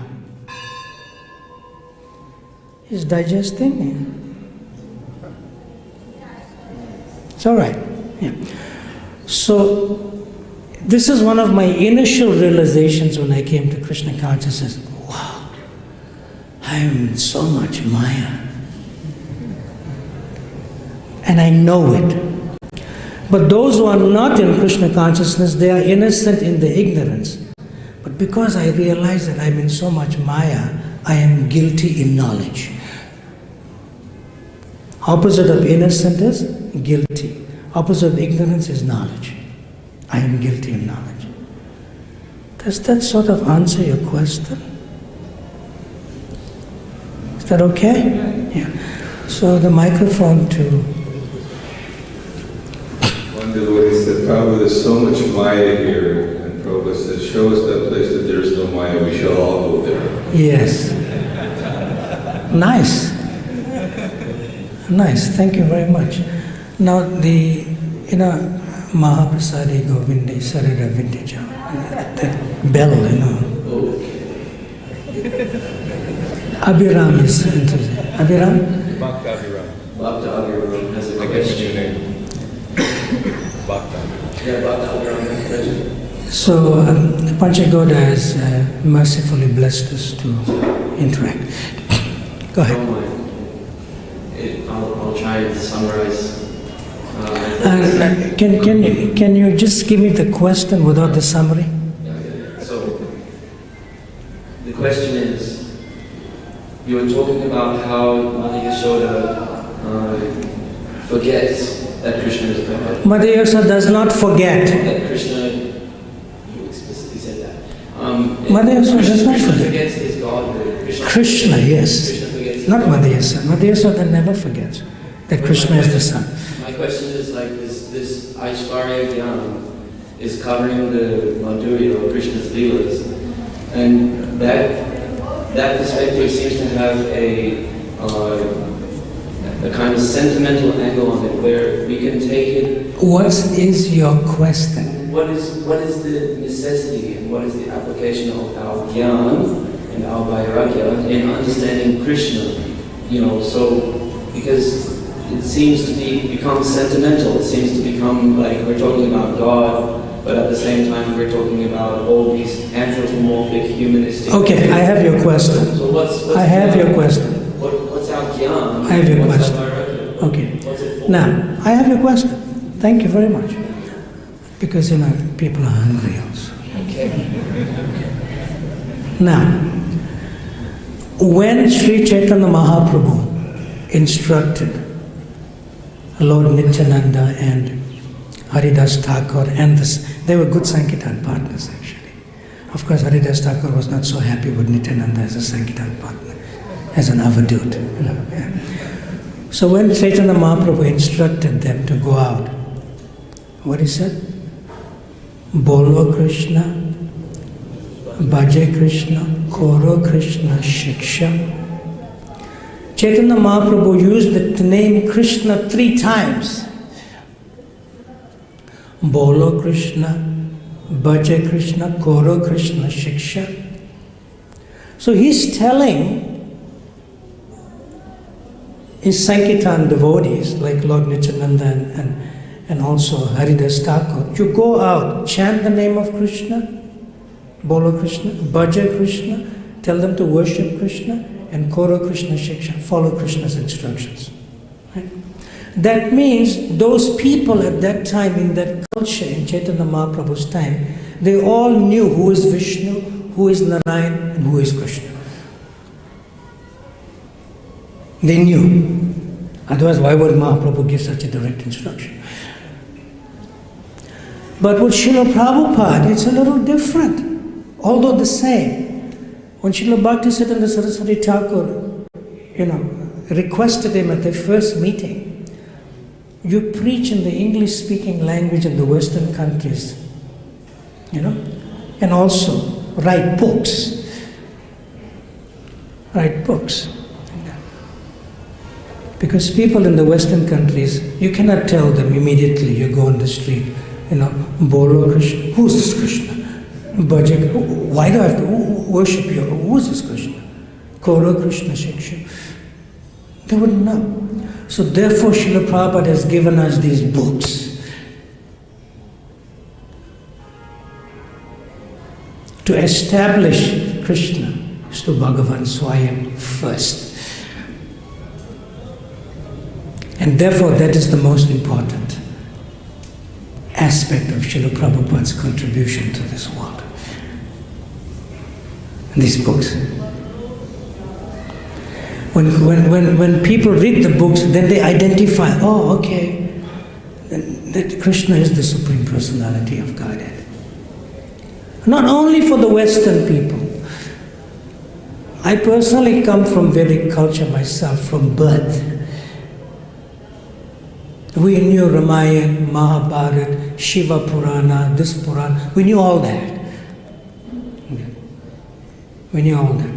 He's digesting. It's all right. Yeah. So, this is one of my initial realizations when I came to Krishna consciousness. Wow, I am in so much Maya. And I know it. But those who are not in Krishna consciousness, they are innocent in their ignorance. But because I realize that I'm in so much Maya, I am guilty in knowledge. Opposite of innocent is guilty. Opposite of ignorance is knowledge. I am guilty in knowledge. Does that sort of answer your question? Is that okay? Yeah. So the microphone to... One devotee said, Prabhupada, there's so much Maya here. And Prabhupada said, show us that place that there is no Maya, we shall all go there. Yes. Nice. Nice, thank you very much. Now the, Mahaprasadi Govindi Sarira Vintaja, that bell, Abhiram is interested. Abhiram? Bhakta Abhiram. Bhakta Abhiram has a question. Bhakta. Yeah, Bhakta Abhiram has a question. So Panchagoda has mercifully blessed us to interact. Go ahead. I'll try and summarize. Can you just give me the question without the summary? So, the question is, you were talking about how Mother Yashoda forgets that Krishna is God. Mother Yashoda does not forget. That Krishna, you explicitly said that. Mother Yashoda does not Krishna forget. Forgets his God. Krishna, yes. Krishna forgets not Mother Yashoda. Mother Yashoda never forgets that Krishna is the son. My question is like this this Aishwarya is covering the Madhurya or Krishna's Leelas. And that perspective seems to have a kind of sentimental angle on it, where we can take it. What is your question? What is the necessity and what is the application of our jnana and our vairagya in understanding Krishna? So because it seems to become sentimental. It seems to become like we're talking about God, but at the same time we're talking about all these anthropomorphic, humanistic. Okay, I have your question. So what's I have your question. What's our jnana? I have your what's question. Our vairagya? Okay. What's it for? Now, I have your question. Thank you very much. Because, people are hungry also. Okay. Now, when Sri Chaitanya Mahaprabhu instructed Lord Nityananda and Haridas Thakur, and they were good Sankirtan partners actually. Of course, Haridas Thakur was not so happy with Nityananda as a Sankirtan partner, as an avadut. Yeah. So when Chaitanya Mahaprabhu instructed them to go out, what he said? Bolo Krishna, Bhaje Krishna, Koro Krishna, Shiksha. Chaitanya Mahaprabhu used the name Krishna 3 times. Bolo Krishna, Bhaje Krishna, Koro Krishna, Shiksha. So he's telling his Sankirtan devotees like Lord Nityananda and also Haridas Thakur, you go out, chant the name of Krishna, Bolo Krishna, Bhaja Krishna, tell them to worship Krishna, and Koro Krishna Shiksha, follow Krishna's instructions. Right? That means those people at that time, in that culture, in Chaitanya Mahaprabhu's time, they all knew who is Vishnu, who is Narayan, and who is Krishna. They knew. Otherwise, why would Mahaprabhu give such a direct instruction? But with Srila Prabhupada, it's a little different, although the same. When Srila Bhaktisiddhanta Saraswati Thakur, requested him at their first meeting, you preach in the English-speaking language in the Western countries, and also write books. Write books. Because people in the Western countries, you cannot tell them immediately, you go on the street, Bolo Krishna, who's this Krishna? Bhaja, why do I have to worship you? Who's this Krishna? Koro Krishna Shiksha. They wouldn't know. So therefore Srila Prabhupada has given us these books to establish Krishna, Stu Bhagavan Swayam first. And therefore that is the most important aspect of Srila Prabhupada's contribution to this world. These books. When people read the books, then they identify, that Krishna is the Supreme Personality of Godhead. Not only for the Western people. I personally come from Vedic culture myself, from birth. We knew Ramayana, Mahabharata, Shiva Purana, this Purana. We knew all that. We knew all that.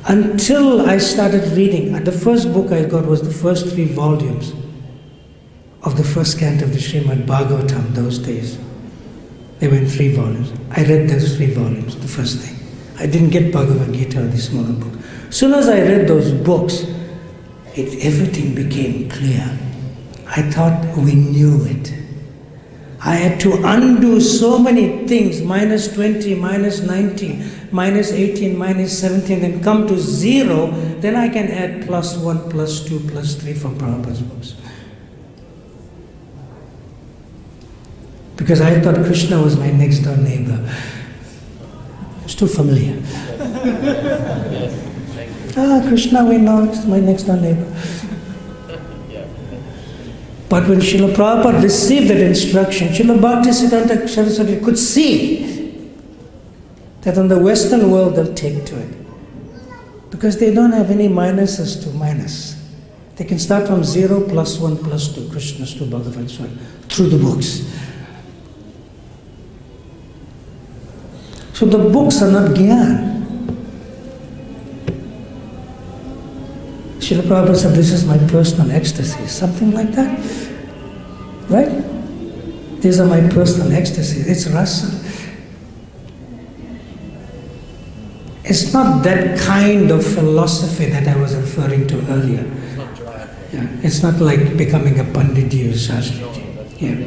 Until I started reading. The first book I got was the first 3 volumes of the first canto of the Srimad Bhagavatam those days. They were in 3 volumes. I read those 3 volumes, the first thing. I didn't get Bhagavad-Gita or the smaller book. As soon as I read those books, everything became clear. I thought we knew it. I had to undo so many things, minus 20, minus 19, minus 18, minus 17, and come to 0, then I can add plus 1, plus 2, plus 3 from Prabhupada's books. Because I thought Krishna was my next door neighbor. It's too familiar. Krishna we know, it's my next door neighbor. But when Srila Prabhupada received that instruction, Srila Bhaktisiddhanta Saraswati could see that in the Western world they'll take to it. Because they don't have any minuses to minus. They can start from 0, +1, +2, Krishna's to Bhagavan Swami, through the books. So the books are not Gyan. Srila Prabhupada said, this is my personal ecstasy, something like that. Right? These are my personal ecstasy. It's rasa. It's not that kind of philosophy that I was referring to earlier. Yeah, it's not like becoming a Panditi or Shastriji. Yeah.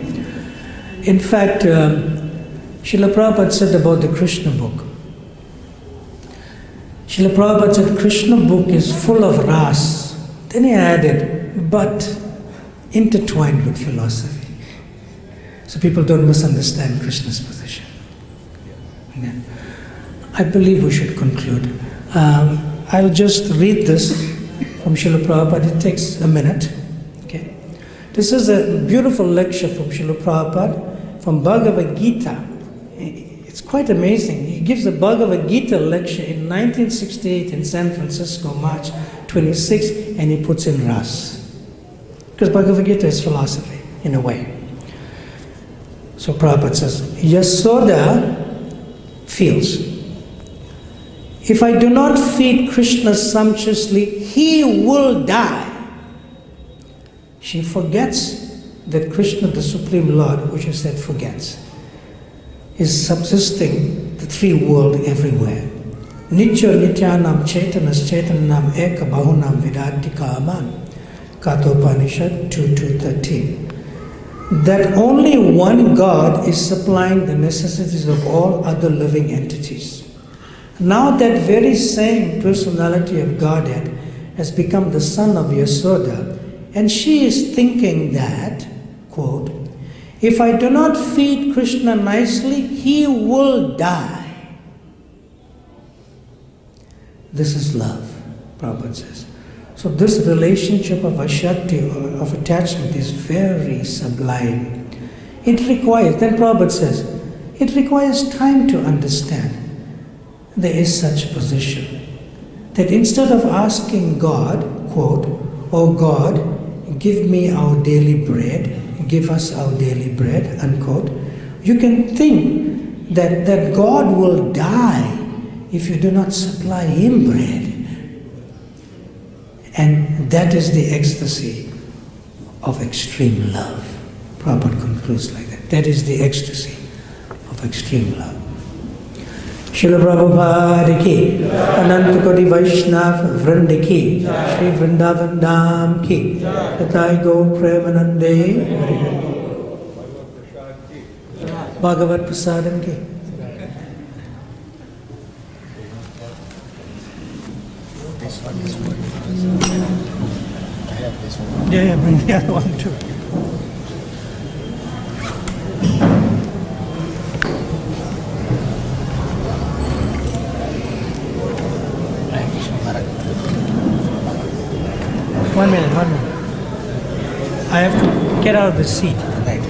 In fact, Srila Prabhupada said about the Krishna book. Srila Prabhupada said Krishna book is full of ras. Then he added, but intertwined with philosophy. So people don't misunderstand Krishna's position. Yeah. I believe we should conclude. I'll just read this from Srila Prabhupada. It takes a minute. Okay. This is a beautiful lecture from Srila Prabhupada from Bhagavad-Gita. It's quite amazing. He gives a Bhagavad-Gita lecture in 1968 in San Francisco, March 26, and he puts in ras. Because Bhagavad-Gita is philosophy, in a way. So Prabhupada says, Yasoda feels, if I do not feed Krishna sumptuously, he will die. She forgets that Krishna, the Supreme Lord, which is said forgets, is subsisting the three worlds everywhere. Nitya nityanam chaitanas chaitanam eka bahunam vidati kaman. Kathopanishad 2:13. That only one God is supplying the necessities of all other living entities. Now that very same personality of Godhead has become the son of Yasoda, and she is thinking that, quote, if I do not feed Krishna nicely, he will die. This is love, Prabhupada says. So this relationship of ashakti, or of attachment, is very sublime. It requires, then Prabhupada says, it requires time to understand. There is such position that instead of asking God, quote, oh God, give me our daily bread, give us our daily bread, unquote, you can think that God will die if you do not supply him bread. And that is the ecstasy of extreme love. Prabhupada concludes like that. That is the ecstasy of extreme love. Srila Prabhupada ki, Ananta Koti Vaishnav Vrinda ki, Shri Vrindavan Dham ki, Tathai Gaur Premanande, Bhagavad Prasadam ki. Yeah, bring the other one too. One minute. I have to get out of the seat. Right.